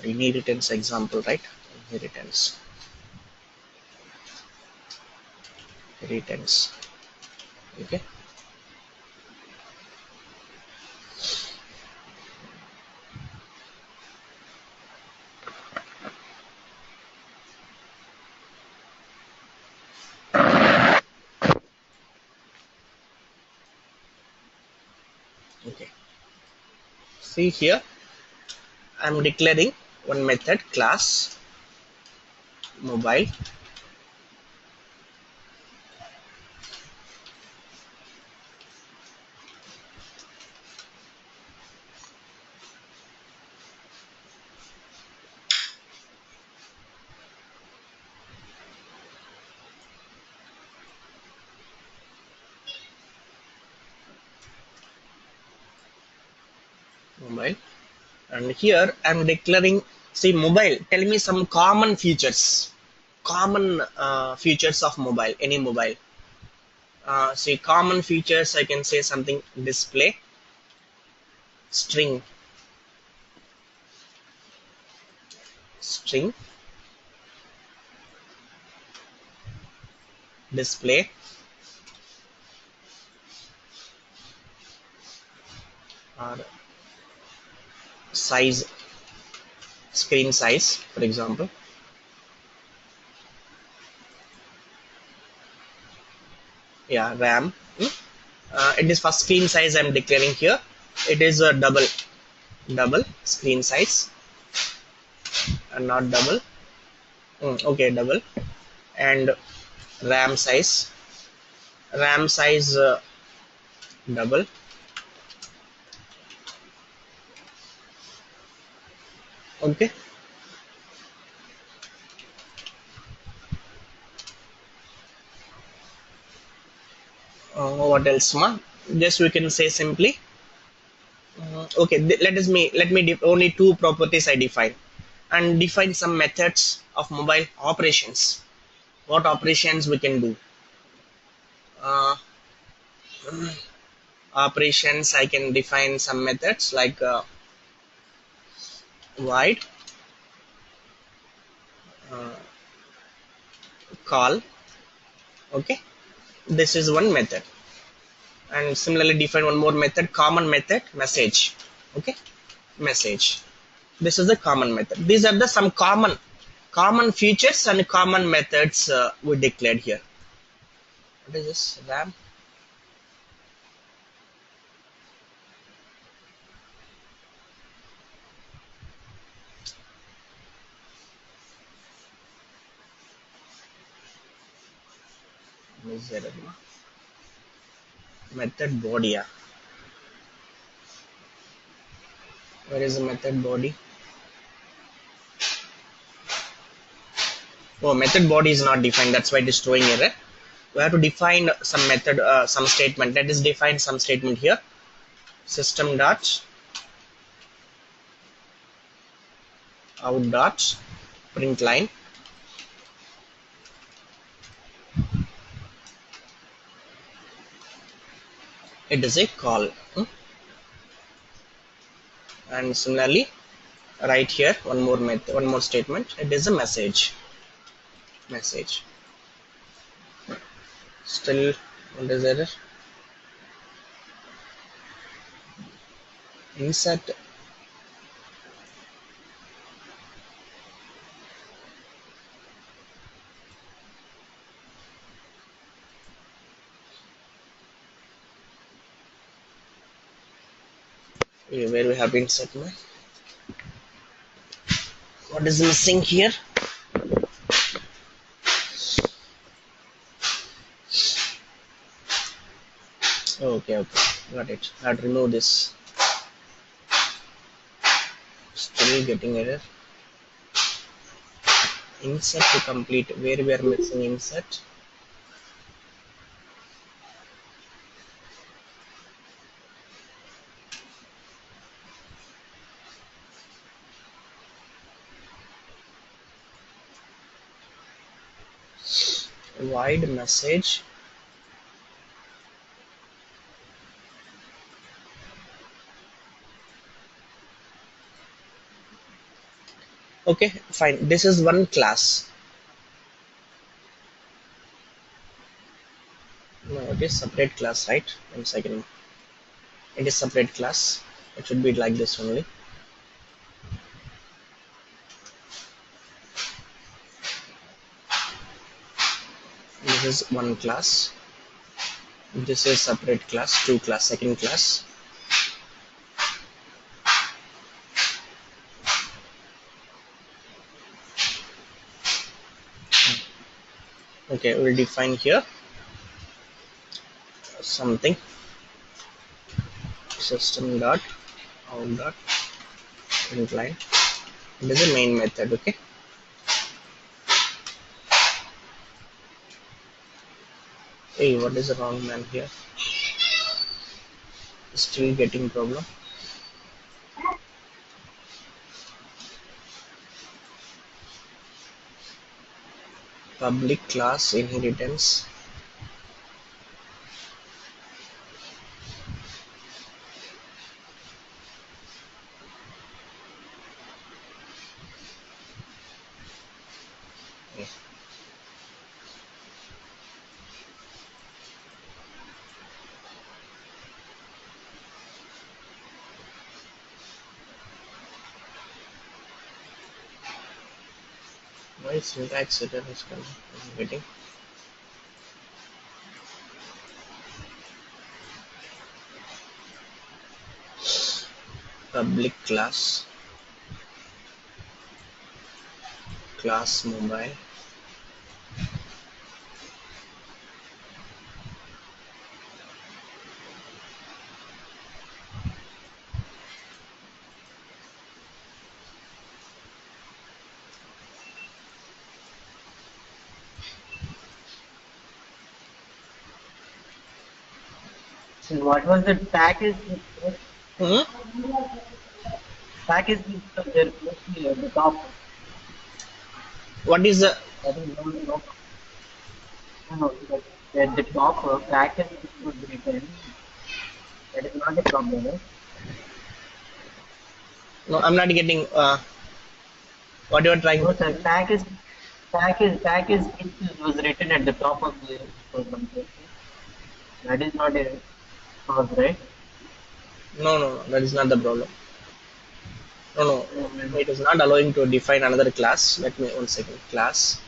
Inheritance example, right? Inheritance. Okay. Okay, see here I'm declaring one method class mobile. Mobile, and here I'm declaring, see mobile, tell me some common features of mobile, any mobile. See common features, I can say something display, string, string, display, or size, screen size, for example. Yeah, RAM. It is for screen size I'm declaring here. It is a double screen size and not double. Okay, double. And RAM size. RAM size double. Okay. What else, ma? Just we can say simply. Okay, let me only two properties I define, and define some methods of mobile operations. What operations we can do? Uh, Operations, I can define some methods like void, uh, call. Okay, this is one method, and similarly define one more method, common method, message. Okay, message, this is the common method. These are the some common features and common methods we declared here. What is this? RAM. Miserable. Method body. Yeah. Where is the method body? Oh, method body is not defined. That's why it is throwing error. We have to define some method, some statement. Let us define some statement here. System dot out dot print line. It is a call. And similarly, right here one more method, one more statement. It is a message. Message. Still, what is error? Insert. Where we have insert my. What is missing here? Okay, got it. I have to remove this. Still getting error. Insert to complete. Where we are missing insert? Void message. Okay, fine. This is one class. No, it is separate class, right? 1 second. It is separate class. It should be like this only. This is one class. This is separate class, two class, second class. Okay, we'll define here something system dot out dot println. It is a main method. Okay. Hey, what is the wrong man here? Still getting problem. Public class inheritance. Okay. Why syntax error is coming? I'm getting. Public class mobile. And what was the package? Hmm? Package there mostly at the top. What is the That is no, at the top package was written. That is not a problem. Right? no? I'm not getting what you are trying No, to. sir. Package was written at the top of the program. That is not a cause, right? No, no, no. That is not the problem. No, no. Mm. It is not allowing to define another class. Let me 1 second. Class.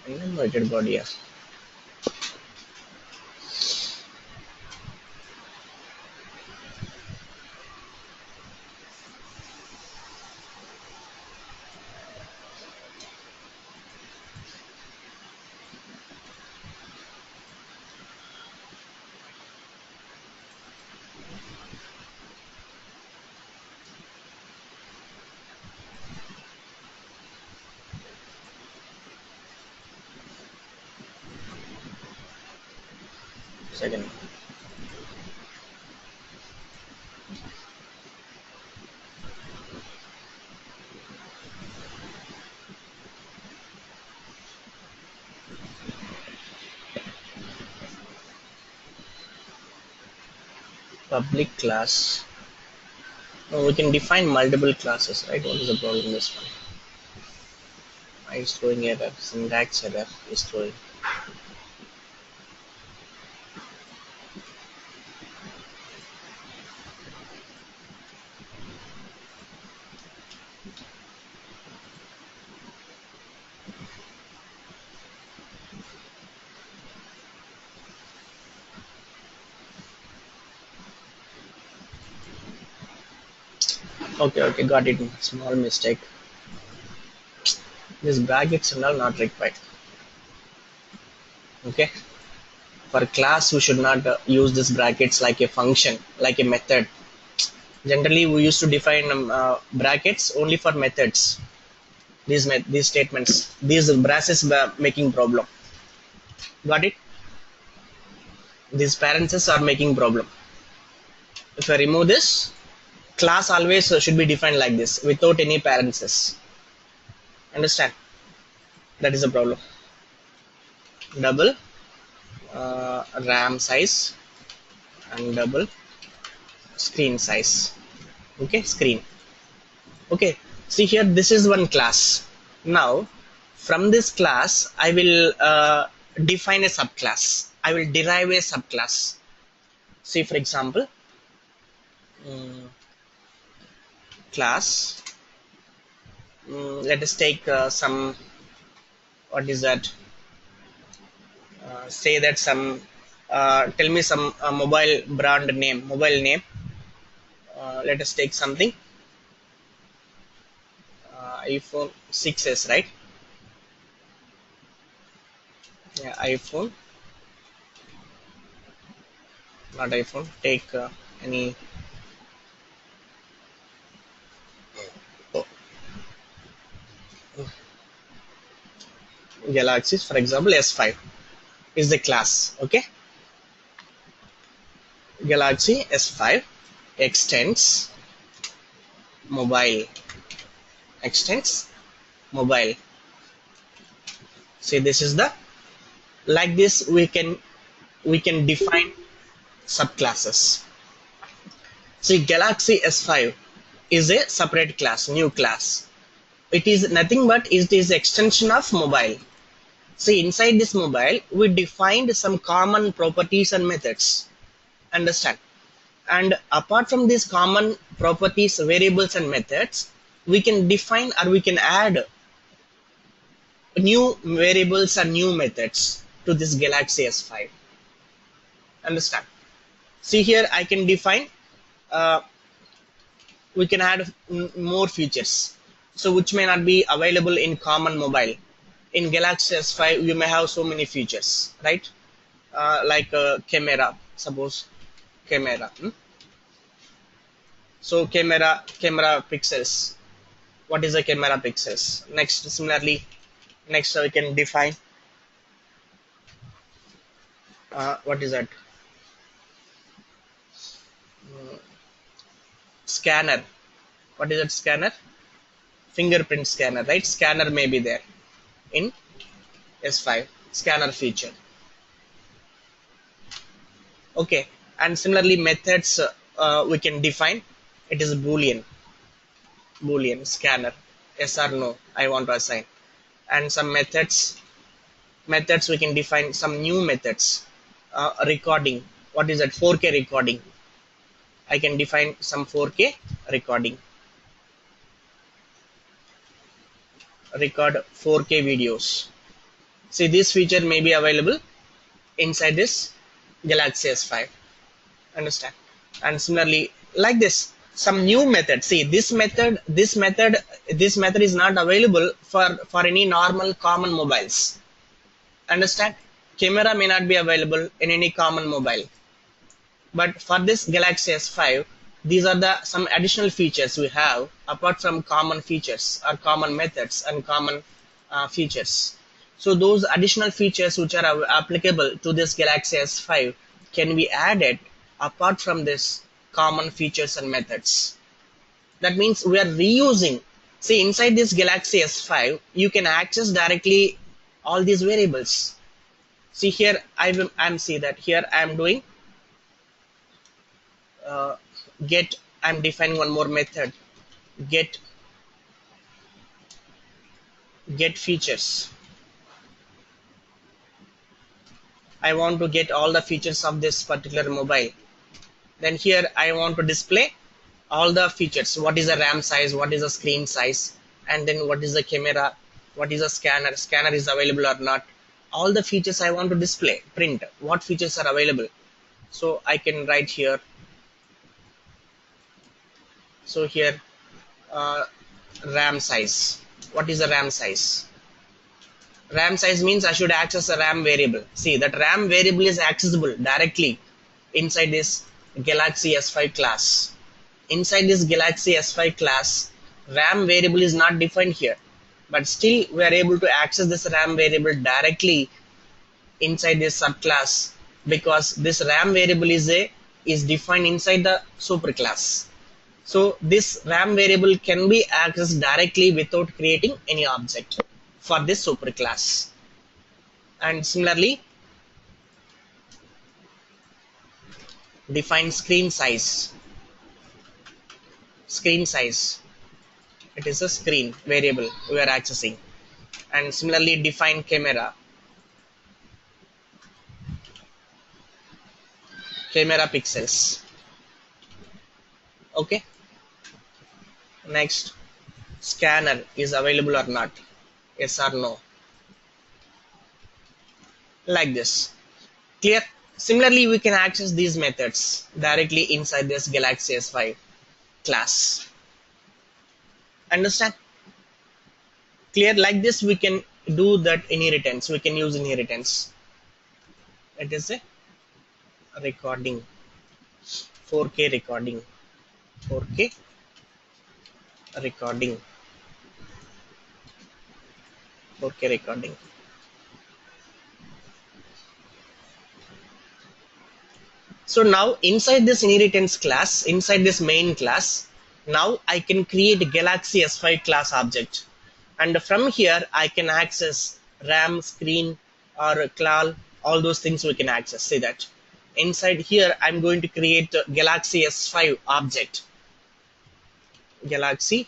Enumerated body. Yeah. Second. Public class. No, we can define multiple classes, right? What is the problem in this one? I is throwing error. Syntax error is throwing. Okay, okay, got it. Small mistake. This brackets and all not required. Okay. For class, we should not use this brackets like a function, like a method. Generally, we used to define brackets only for methods. These statements, these braces were making problem. Got it? These parentheses are making problem. If I remove this, class always should be defined like this without any parentheses. Understand? That is a problem. Double RAM size and double screen size. Okay, screen. Okay, see here, this is one class. Now, from this class, I will define a subclass. I will derive a subclass. See, for example, class. Let us take some. What is that? say that some tell me some mobile brand name, mobile name. Let us take something, iPhone 6s, right? Yeah, iPhone, not iPhone. Take any oh, Galaxies, for example, S5 is the class. Okay, Galaxy S5 extends mobile, extends mobile. See, this is the, like this we can define subclasses. See, Galaxy S5 is a separate class, new class. It is nothing but it is extension of mobile. See, inside this mobile, we defined some common properties and methods. Understand? And apart from these common properties, variables, and methods, we can define or we can add new variables and new methods to this Galaxy S5. Understand? See here, I can define. We can add more features, so which may not be available in common mobile. In Galaxy S5, you may have so many features, right? Like camera, suppose camera. So camera pixels. What is the camera pixels? Next, similarly, next we can define what is that? Scanner. What is that scanner? Fingerprint scanner, right? Scanner may be there in S5, scanner feature. Okay, and similarly methods we can define. It is boolean scanner, yes or no I want to assign. And some methods we can define some new methods. Recording, what is that? 4K recording. I can define some 4K recording, record 4K videos. See, this feature may be available inside this Galaxy S5. Understand? And similarly, like this, some new method. See, this method is not available for any normal common mobiles. Understand? Camera may not be available in any common mobile, but for this Galaxy S5, these are the some additional features we have apart from common features or common methods and common features. So those additional features which are applicable to this Galaxy S5 can be added apart from this common features and methods. That means we are reusing. See, inside this Galaxy S5, you can access directly all these variables. See here, I'm see that here I am doing get. I'm defining one more method. Get features. I want to get all the features of this particular mobile. Then here I want to display all the features. What is the RAM size? What is the screen size? And then what is the camera? What is the scanner? Scanner is available or not? All the features I want to display, print. What features are available? So I can write here. So here, RAM size. What is the RAM size? RAM size means I should access a RAM variable. See, that RAM variable is accessible directly inside this Galaxy S5 class. Inside this Galaxy S5 class, RAM variable is not defined here, but still we are able to access this RAM variable directly inside this subclass because this RAM variable is defined inside the superclass. So this RAM variable can be accessed directly without creating any object for this superclass. And similarly, define screen size. Screen size. It is a screen variable we are accessing. And similarly, define camera. Camera pixels. Okay. Next, scanner is available or not? Yes or no? like this. Clear? Similarly, we can access these methods directly inside this Galaxy S5 class. Understand? Clear? Like this, we can do that inheritance. We can use inheritance. It is a recording, 4K recording, 4K recording, 4K recording. So now inside this inheritance class, inside this main class, now I can create a Galaxy S5 class object. And from here, I can access RAM, screen, or CLAL, all those things we can access. See that. Inside here, I'm going to create a Galaxy S5 object. Galaxy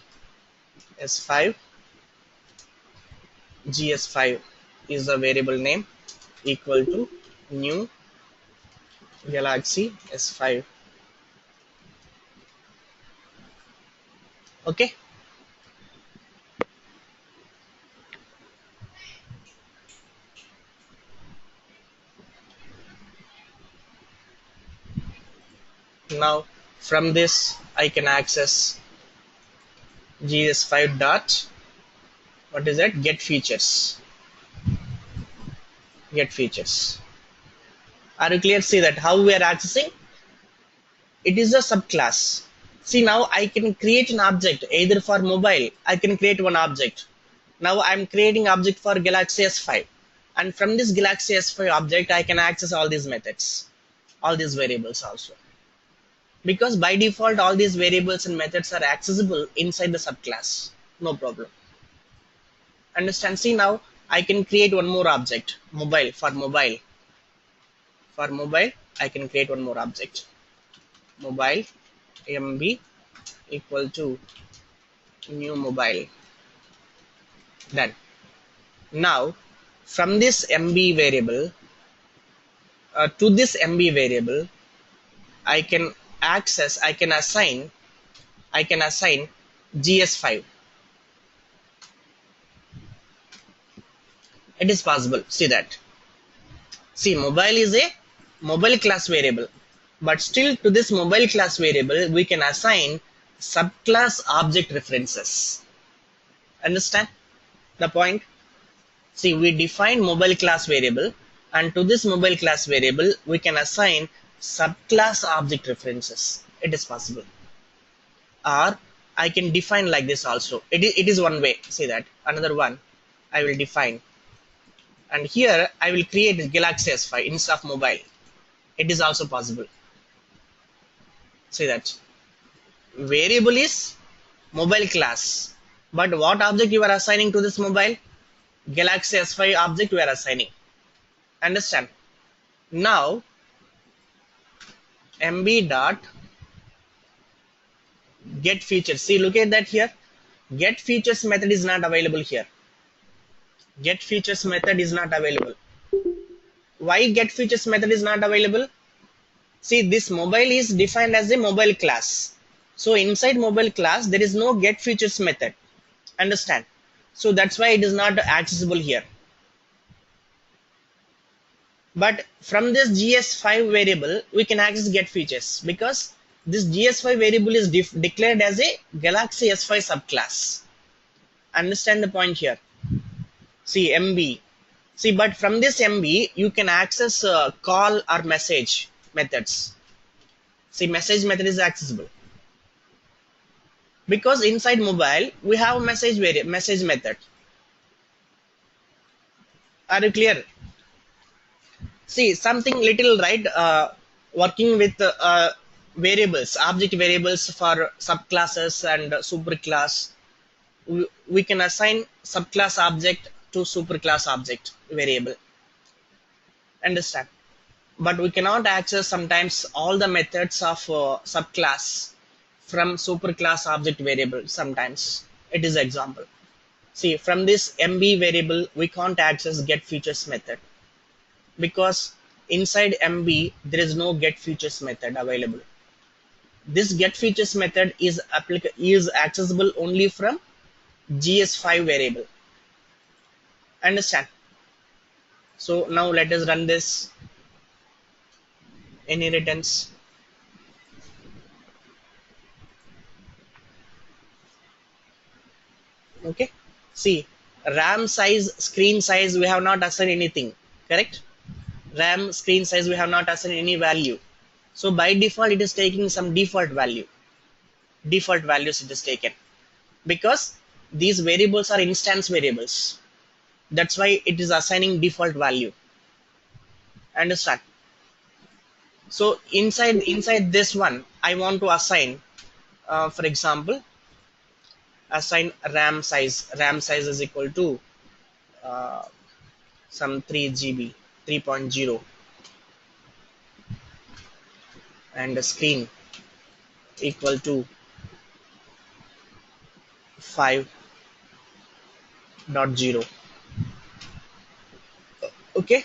S5, GS5 is the variable name, equal to new Galaxy S5. Okay. Now from this I can access GS5 dot, what is that, get features. Get features. Are you clear? See that how we are accessing? It is a subclass. See, now I can create an object either for mobile. I can create one object. Now I'm creating object for Galaxy S5, and from this Galaxy S5 object I can access all these methods, all these variables also, because by default all these variables and methods are accessible inside the subclass. No problem. Understand? See, now I can create one more object, mobile. For mobile I can create one more object, mobile MB equal to new mobile. Done. Now from this MB variable to this MB variable I can access, I can assign GS5. It is possible. See that. See, mobile is a mobile class variable, but still to this mobile class variable we can assign subclass object references. Understand the point? See, we define mobile class variable, and to this mobile class variable we can assign subclass object references. It is possible. Or I can define like this also. It is one way. See that. Another one I will define, and here I will create a Galaxy S5 instead of mobile. It is also possible. See that. Variable is mobile class, but what object you are assigning to this mobile? Galaxy S5 object we are assigning. Understand? Now MB dot get features. See, look at that here. Get features method is not available here. Get features method is not available. Why get features method is not available? See, this mobile is defined as a mobile class. So inside mobile class there is no get features method. Understand? So that's why it is not accessible here. But from this GS5 variable we can access get features, because this GS5 variable is declared as a Galaxy S5 subclass. Understand the point here? See, MB. See, but from this MB you can access call or message methods. See, message method is accessible, because inside mobile we have message method. Are you clear? See, something little, right? Working with variables, object variables for subclasses and superclass. We can assign subclass object to superclass object variable. Understand? But we cannot access sometimes all the methods of subclass from superclass object variable. Sometimes it is example. See, from this MB variable we can't access get features method, because inside MB there is no get features method available. This get features method is accessible only from GS5 variable. Understand? So now let us run this inheritance. Okay, see, RAM size, screen size, we have not assigned anything, correct? RAM, screen size, we have not assigned any value. So by default, it is taking some default value. Default values it is taken because these variables are instance variables. That's why it is assigning default value. Understand? So inside this one, I want to assign, for example, assign RAM size. RAM size is equal to some 3 GB, 3.0, and the screen equal to 5.0. Okay,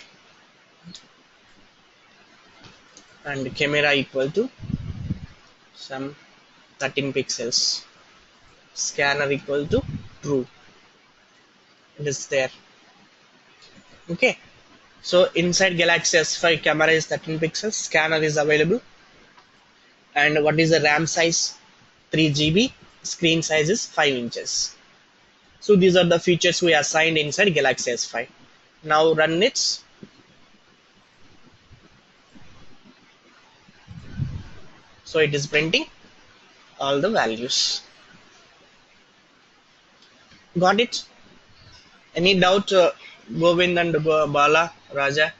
and camera equal to some 13 pixels. Scanner equal to true. It is there. Okay, so inside Galaxy S5, camera is 13 pixels, scanner is available, and what is the RAM size? 3 GB, screen size is 5 inches. So these are the features we assigned inside Galaxy S5. Now run it. So it is printing all the values. Got it? Any doubt, Govind and Bala, Raja?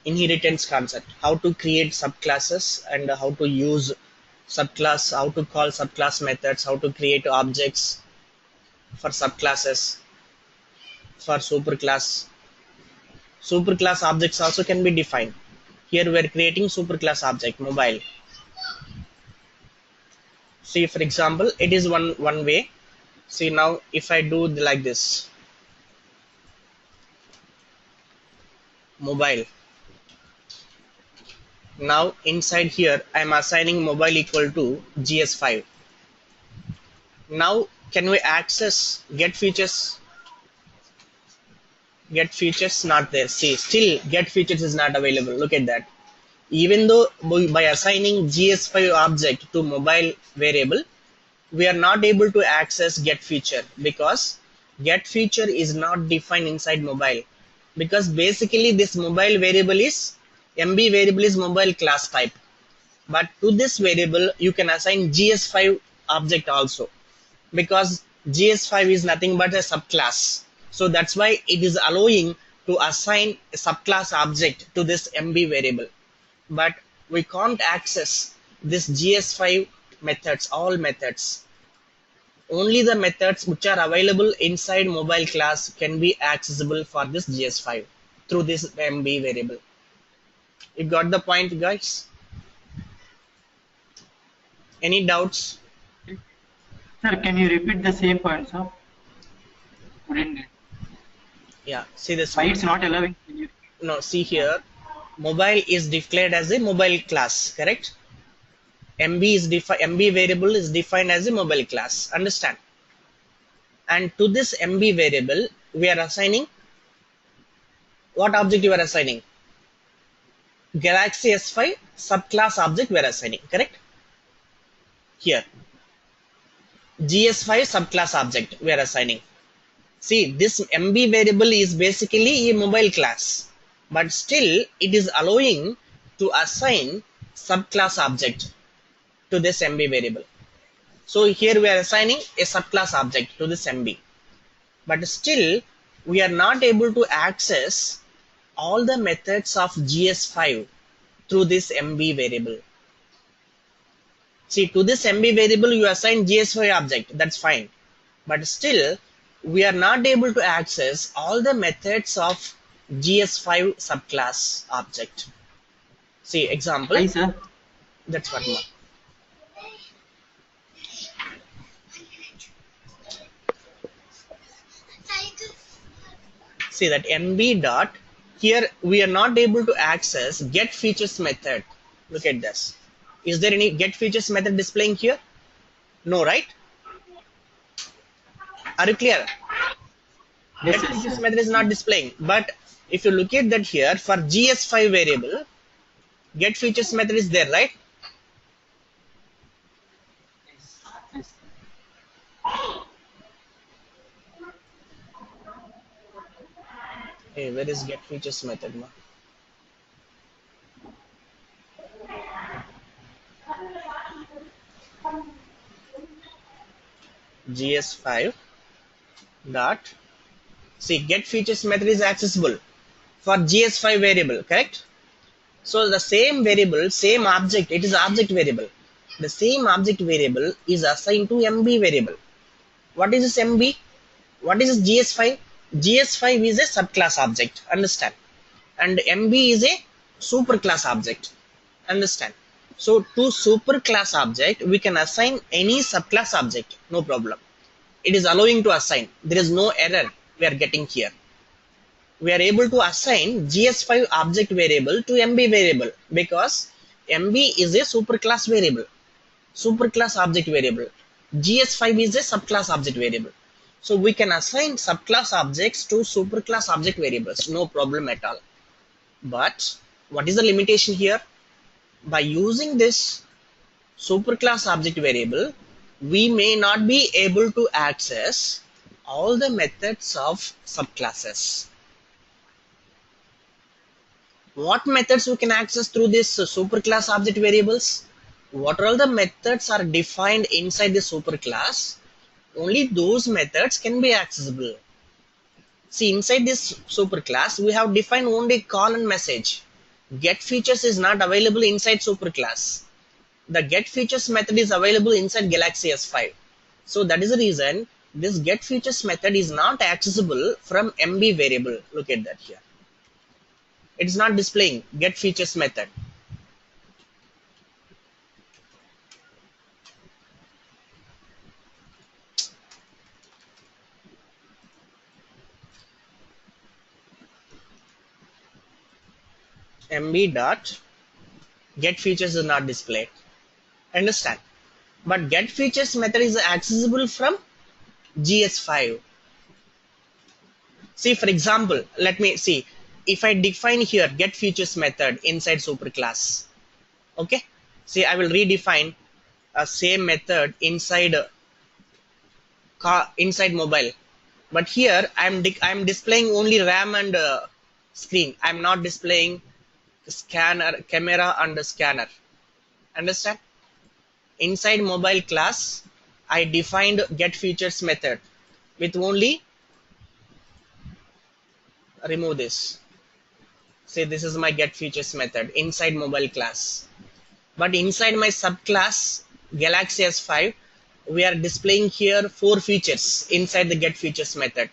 Inheritance concept, how to create subclasses and how to use subclass, how to call subclass methods, how to create objects for subclasses, for superclass. Superclass objects also can be defined. Here we are creating superclass object mobile. See, for example, it is one way. See, now if I do like this, mobile. Now inside here I am assigning mobile equal to GS5. Now can we access get features? Get features not there. See, still get features is not available. Look at that. Even though by assigning GS5 object to mobile variable, we are not able to access get feature because get feature is not defined inside mobile, because basically this mobile variable is MB variable is mobile class type, but to this variable you can assign GS5 object also, because GS5 is nothing but a subclass. So that's why it is allowing to assign a subclass object to this MB variable, but we can't access this GS5 methods, all methods. Only the methods which are available inside mobile class can be accessible for this GS5 through this MB variable. You got the point, guys? Any doubts? Sir, can you repeat the same point, sir? Couldn't get. Yeah, see this Why one. it's not allowing? Can you? No, see here, mobile is declared as a mobile class, correct? MB variable is defined as a mobile class. Understand? And to this MB variable, we are assigning what object you are assigning? Galaxy S5 subclass object we are assigning, correct? Here, GS5 subclass object we are assigning. See, this MB variable is basically a mobile class, but still it is allowing to assign subclass object to this MB variable. So here we are assigning a subclass object to this MB, but still we are not able to access all the methods of GS5 through this MB variable. See, to this MB variable you assign GS5 object, that's fine, but still we are not able to access all the methods of GS5 subclass object. See, example. Why, sir? That's one more. See that MB dot, here we are not able to access get features method. Look at this. Is there any get features method displaying here? No, right? Are you clear? Yes, Get yes, features sir. method is not displaying. But if you look at that here, for GS5 variable, get features method is there, right? Yes. Hey, where is get features method? GS5 dot, see, get features method is accessible for GS5 variable, correct? So the same variable, same object, it is object variable. The same object variable is assigned to MB variable. What is this MB? What is this GS5? GS5 is a subclass object, understand? And MB is a superclass object, understand? So to superclass object, we can assign any subclass object, no problem. It is allowing to assign. There is no error we are getting here. We are able to assign GS5 object variable to MB variable because MB is a superclass variable, superclass object variable. GS5 is a subclass object variable. So we can assign subclass objects to superclass object variables, no problem at all. But what is the limitation here? By using this superclass object variable, we may not be able to access all the methods of subclasses. What methods we can access through this superclass object variables? What all the methods are defined inside the superclass? Only those methods can be accessible. See, inside this superclass, we have defined only call and message. Get features is not available inside superclass. The get features method is available inside Galaxy S5. So that is the reason this get features method is not accessible from MB variable. Look at that here. It is not displaying get features method. MB dot get features is not displayed. Understand? But get features method is accessible from GS5. See, for example, let me see. If I define here get features method inside superclass, okay. See, I will redefine a same method inside inside mobile. But here I'm displaying only RAM and screen. I'm not displaying scanner, camera and scanner. Understand? Inside mobile class, I defined get features method with only, remove this. Say this is my get features method inside mobile class. But inside my subclass Galaxy S5, we are displaying here 4 features inside the get features method: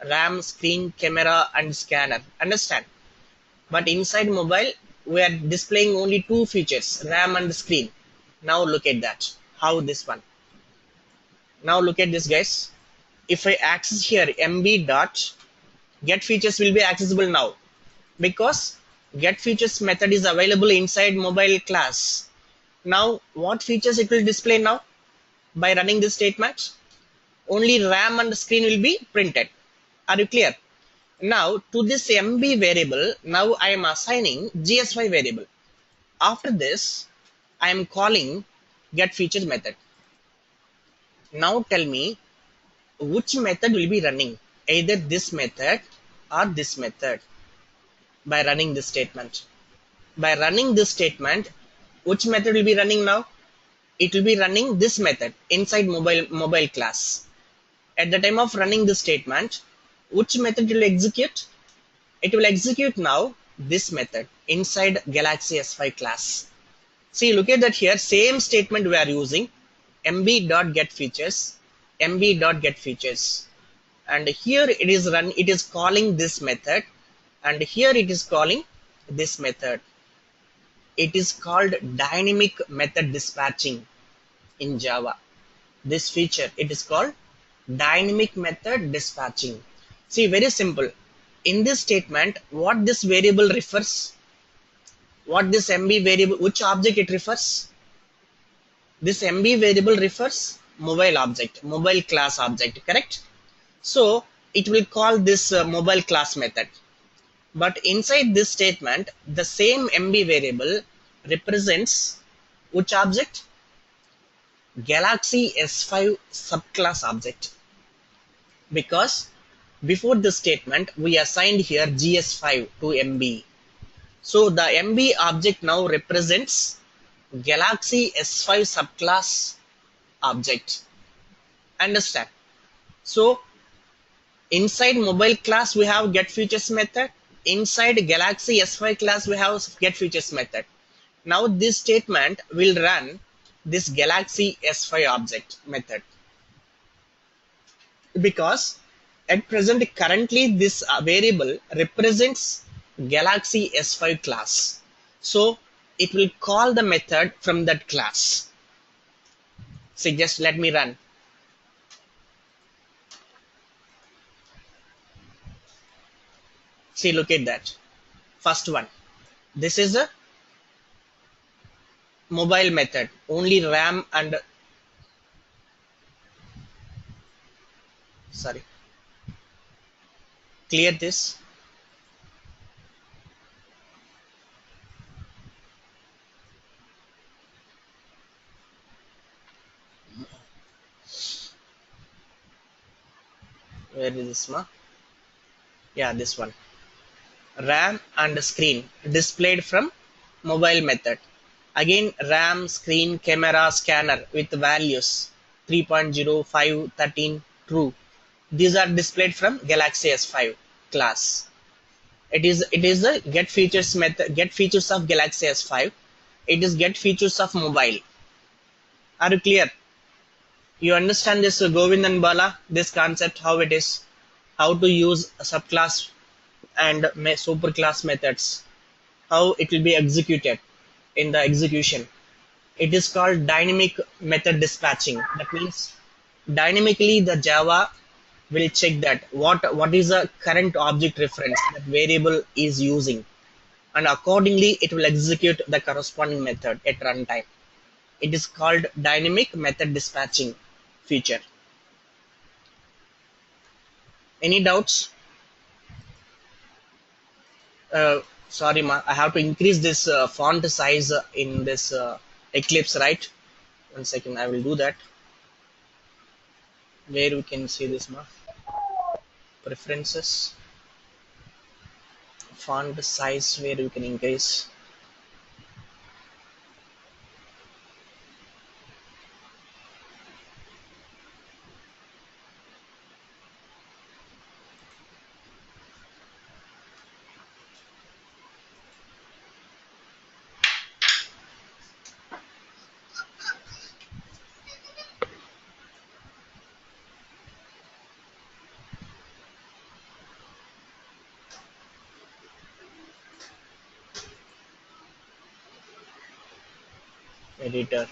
RAM, screen, camera and scanner. Understand? But inside mobile, we are displaying only 2 features: RAM and screen. Now look at that. How this one? Now look at this, guys. If I access here MB dot get features will be accessible now because get features method is available inside mobile class. Now what features it will display now? By running this statement, only RAM and screen will be printed. Are you clear? Now to this MB variable, now I am assigning GS5 variable. After this, I am calling get features method. Now tell me which method will be running, either this method or this method. By running this statement, by running this statement, which method will be running now? It will be running this method inside mobile class. At the time of running this statement, which method will execute? It will execute now this method inside Galaxy S5 class. See, look at that here, same statement we are using, mb.getFeatures, mb.getFeatures, and here it is calling this method, and here it is calling this method. It is called dynamic method dispatching in Java. This feature, it is called dynamic method dispatching. See, very simple. In this statement, what this variable refers? What this MB variable, which object it refers? This MB variable refers mobile object, mobile class object, correct? So it will call this mobile class method. But inside this statement, the same MB variable represents which object? Galaxy S5 subclass object. Because before this statement, we assigned here GS5 to MB. So the MB object now represents Galaxy S5 subclass object. Understand? So inside mobile class we have getFeatures method. Inside Galaxy S5 class we have getFeatures method. Now this statement will run this Galaxy S5 object method, because at present currently this variable represents Galaxy S5 class. So it will call the method from that class. So just let me run. See, look at that. First one. This is a mobile method. Only RAM and sorry. Clear this. Where is this one? Yeah, this one. RAM and screen displayed from mobile method. Again, RAM, screen, camera, scanner with values 3.0, 5, 13, true. These are displayed from Galaxy S5 class. It is a get features method, get features of Galaxy S5. It is get features of mobile. Are you clear? You understand this, Govind and Bala, this concept, how it is, how to use a subclass and superclass methods, how it will be executed in the execution. It is called dynamic method dispatching. That means dynamically the Java will check that what is the current object reference that variable is using, and accordingly it will execute the corresponding method at runtime. It is called dynamic method dispatching feature. Any doubts? Sorry, I have to increase this font size in this Eclipse, right? 1 second, I will do that. Where we can see this, preferences, font size, where you can increase. Editor.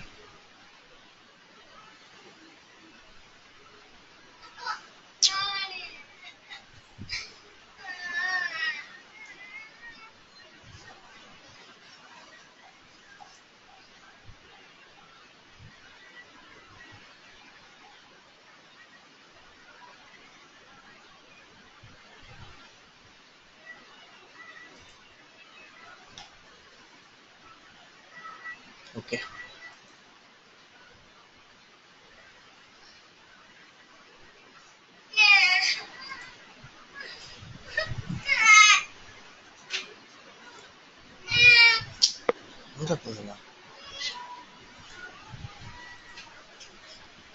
Okay.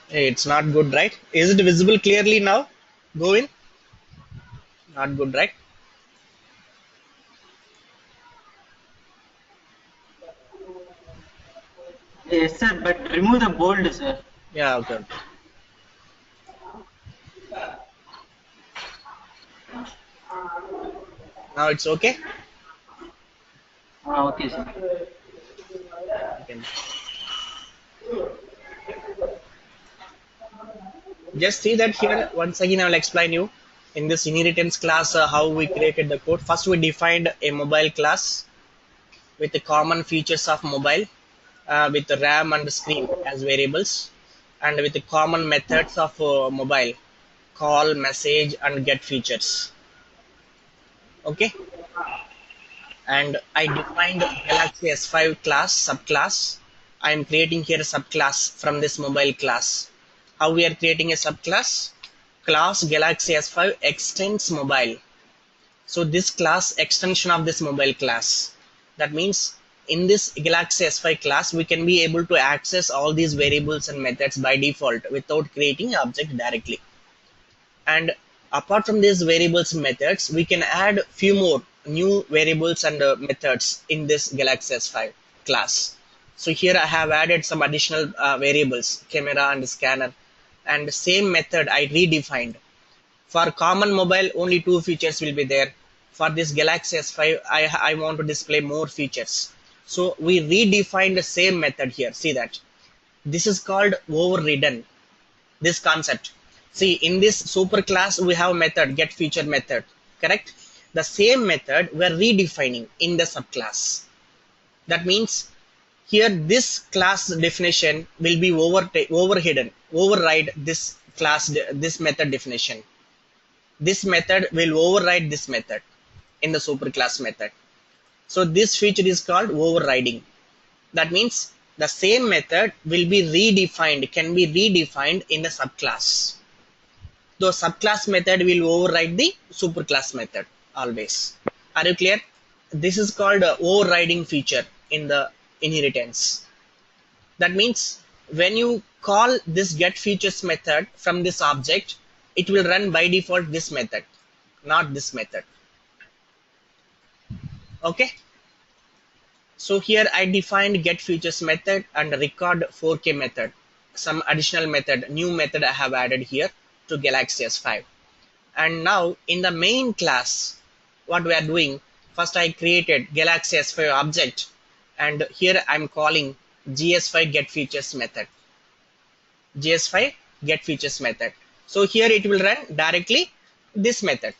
Hey, it's not good, right? Is it visible clearly now? Go in. Not good, right? Yes, sir, but remove the bold, sir. Yeah, okay. Now it's okay? Okay, sir. Okay. Just see that here. Once again, I will explain you in this inheritance class how we created the code. First, we defined a mobile class with the common features of mobile, with the RAM and screen as variables, and with the common methods of mobile call, message, and get features. Okay, and I defined Galaxy S5 class subclass. I am creating here a subclass from this mobile class. How we are creating a subclass? Class Galaxy S5 extends mobile. So this class extension of this mobile class. That means in this Galaxy S5 class, we can be able to access all these variables and methods by default without creating an object directly. And apart from these variables and methods, we can add few more new variables and methods in this Galaxy S5 class. So here I have added some additional variables, camera and scanner, and same method I redefined. For common mobile, only 2 features will be there. For this Galaxy S5, I want to display more features. So we redefined the same method here. See that. This is called overridden, this concept. See, in this super class, we have method, get feature method, correct? The same method we're redefining in the subclass. That means here this class definition will be override this class, this method definition. This method will override this method in the superclass method. So this feature is called overriding. That means the same method will be redefined, can be redefined in the subclass. The subclass method will override the superclass method always. Are you clear? This is called overriding feature in the inheritance. That means when you call this get features method from this object, it will run by default this method, not this method. Okay. So here I defined get features method and record 4K method. Some additional method, new method I have added here to Galaxy S5. And now in the main class, what we are doing, first I created Galaxy S5 object, and here I'm calling GS5 get features method. GS5 get features method. So here it will run directly this method,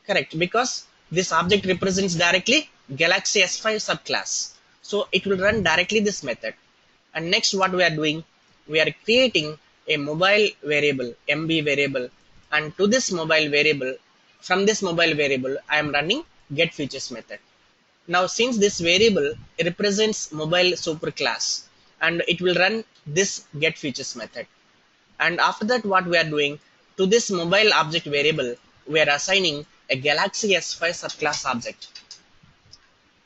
correct? Because this object represents directly Galaxy S5 subclass. So it will run directly this method. And next what we are doing, we are creating a mobile variable, MB variable, and to this mobile variable, from this mobile variable, I am running get features method. Now since this variable represents mobile superclass, and it will run this get features method. And after that, what we are doing, to this mobile object variable, we are assigning a Galaxy S5 subclass object.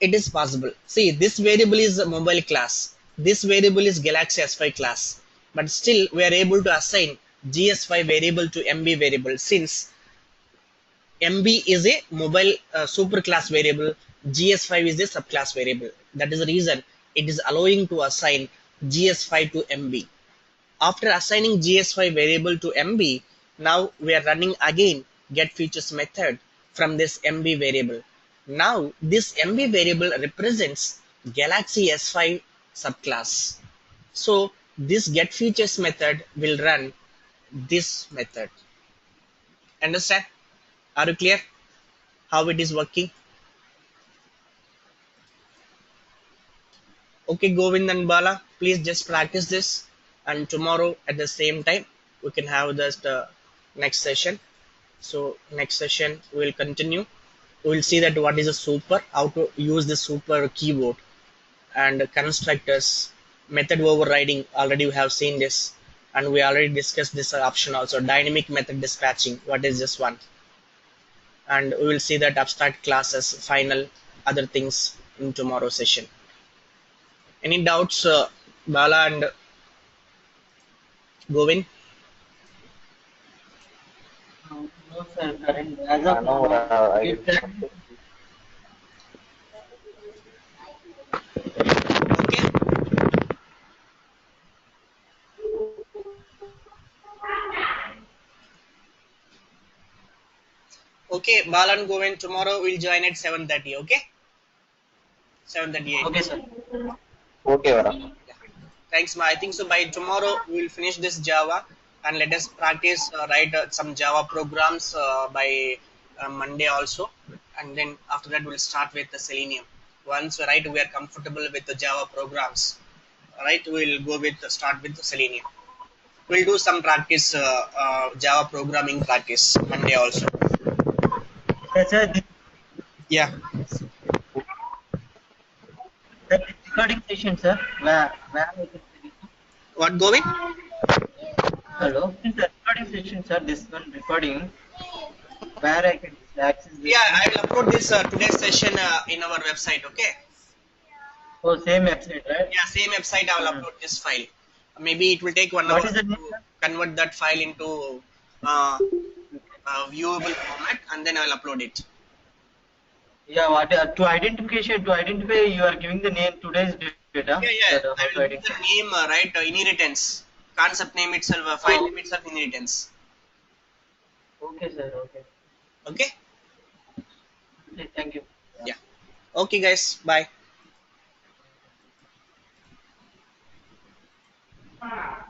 It is possible. See, this variable is a mobile class. This variable is Galaxy S5 class. But still, we are able to assign GS5 variable to MB variable, since MB is a mobile superclass variable, GS5 is a subclass variable. That is the reason it is allowing to assign GS5 to MB. After assigning GS5 variable to MB, now we are running again get features method from this MB variable. Now this MB variable represents Galaxy S5 subclass. So this get features method will run this method. Understand? Are you clear how it is working? Okay, Govind and Bala, please just practice this, and tomorrow at the same time we can have this next session. So next session we will continue. We will see that what is a super, how to use the super keyword, and constructors, method overriding. Already we have seen this, and we already discussed this option also. Dynamic method dispatching, what is this one? And we will see that abstract classes, final other things in tomorrow session. Any doubts, Bala and Govind? No, sir. Current, as of No, now, I it- Okay. Okay, Bala and Govind, tomorrow we'll join at 7:30. Okay, 7:38. okay, sir. Okay, Vara. Yeah. Thanks, Ma. I think so. By tomorrow we will finish this Java, and let us practice write some Java programs by Monday also, and then after that we'll start with the Selenium. Once we are comfortable with the Java programs, right? We'll go with start with the Selenium. We'll do some practice, Java programming practice Monday also. Yes, sir. Yeah. The recording session, sir. Where I can see it? What, Govind? Hello. This is the recording session, sir. This one recording. Where I can access this Yeah, one. I will upload this today's session in our website. Okay. Oh, same website, right? Yeah, same website. I will Mhm. upload this file. Maybe it will take 1 hour What is the name, to sir? convert that file into uh, viewable format, and then I will upload it. Yeah, what to identify you are giving the name today's data. Yeah, yeah. That how I to will give the identify. name right, inheritance. Concept name itself, file Oh, name itself, inheritance. okay, sir. Okay. Okay. Okay, thank you. Yeah. Okay, guys. Bye. Yeah.